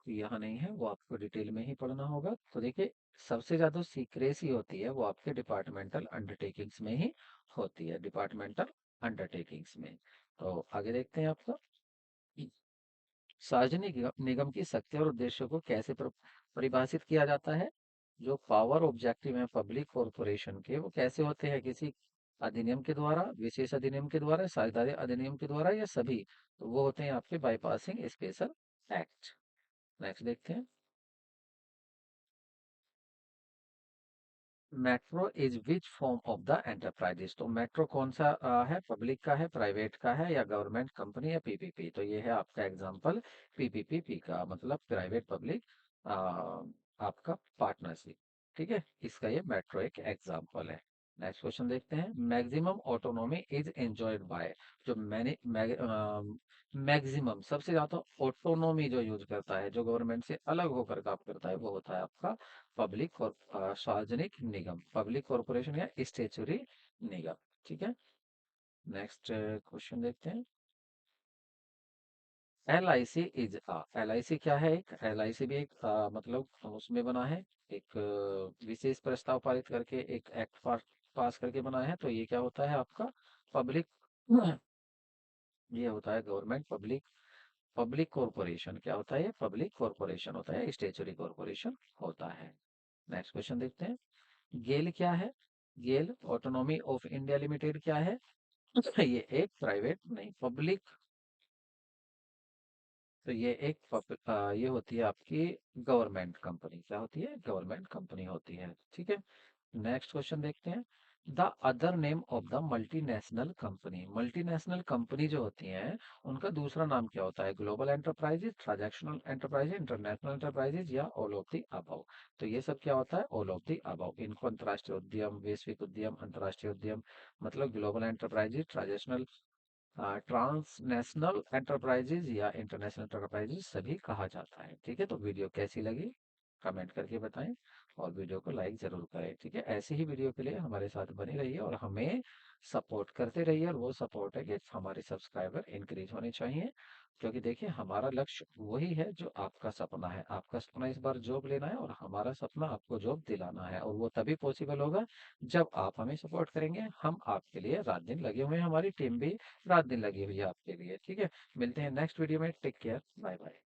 यहाँ नहीं है, वो आपको डिटेल में ही पढ़ना होगा। तो देखिए, सबसे ज़्यादा सीक्रेसी होती है वो आपके डिपार्टमेंटल अंडरटेकिंग्स में ही होती है, डिपार्टमेंटल अंडरटेकिंग्स में। तो आगे देखते हैं आपका, सार्वजनिक निगम की शक्ति और उद्देश्यों को कैसे परिभाषित किया जाता है। जो पावर ऑब्जेक्टिव है पब्लिक कॉरपोरेशन के, वो कैसे होते हैं, किसी अधिनियम के द्वारा, विशेष अधिनियम के द्वारा, साझेदारी अधिनियम के द्वारा, या सभी। तो वो होते हैं आपके बाईपासिंग स्पेशल एक्ट। नेक्स्ट देखते हैं, metro is which form of the enterprises. तो मेट्रो कौन सा है, पब्लिक का है, प्राइवेट का है, या गवर्नमेंट कंपनी, या पीपीपी। तो ये है आपका एग्जांपल पीपीपी का मतलब प्राइवेट पब्लिक आपका पार्टनरशिप। ठीक है, इसका ये मेट्रो एक एग्जांपल है। नेक्स्ट क्वेश्चन देखते हैं, maximum autonomy is enjoyed by. जो मैंने मैक्सिमम सबसे ज्यादा ऑटोनॉमी जो यूज करता है, जो गवर्नमेंट से अलग होकर काम करता है, वो होता है आपका पब्लिक और सार्वजनिक निगम, पब्लिक कॉरपोरेशन या स्टेचुरी निगम। ठीक है, नेक्स्ट क्वेश्चन देखते हैं, L I C is L I C क्या है, एक एल आई सी भी एक मतलब उसमें बना है, एक विशेष प्रस्ताव पारित करके एक एक्ट पास करके बना है। तो ये क्या होता है आपका पब्लिक, ये होता है गवर्नमेंट पब्लिक, पब्लिक कॉरपोरेशन। क्या होता है ये, पब्लिक कॉरपोरेशन होता है, स्टेचुरी कॉरपोरेशन होता है। नेक्स्ट क्वेश्चन देखते हैं, गेल क्या है, गेल ऑटोनॉमी ऑफ इंडिया लिमिटेड क्या है। ये एक प्राइवेट नहीं, पब्लिक, तो ये एक ये होती है आपकी गवर्नमेंट कंपनी। क्या होती है, गवर्नमेंट कंपनी होती है। ठीक है, नेक्स्ट क्वेश्चन देखते हैं, the other name of the multinational company. Multinational company जो होती हैं, उनका दूसरा नाम क्या होता है, global enterprises, transactional enterprises, international enterprises, या ऑल ऑफ द अबव। तो ये सब क्या होता है, ऑल ऑफ द अबव। इनको अंतर्राष्ट्रीय उद्यम, वैश्विक उद्यम, अंतर्राष्ट्रीय उद्यम, मतलब global enterprises, transactional, transnational enterprises, या इंटरनेशनल एंटरप्राइजेज सभी कहा जाता है। ठीक है, तो वीडियो कैसी लगी कमेंट करके बताएं, और वीडियो को लाइक जरूर करें। ठीक है, ऐसे ही वीडियो के लिए हमारे साथ बने रहिए और हमें सपोर्ट करते रहिए। और वो सपोर्ट है कि हमारे सब्सक्राइबर इंक्रीज होने चाहिए, क्योंकि देखिए हमारा लक्ष्य वही है जो आपका सपना है। आपका सपना इस बार जॉब लेना है, और हमारा सपना आपको जॉब दिलाना है, और वो तभी पॉसिबल होगा जब आप हमें सपोर्ट करेंगे। हम आपके लिए रात दिन लगे हुए हैं, हमारी टीम भी रात दिन लगी हुई है आपके लिए। ठीक है, मिलते हैं नेक्स्ट वीडियो में, टेक केयर, बाय बाय।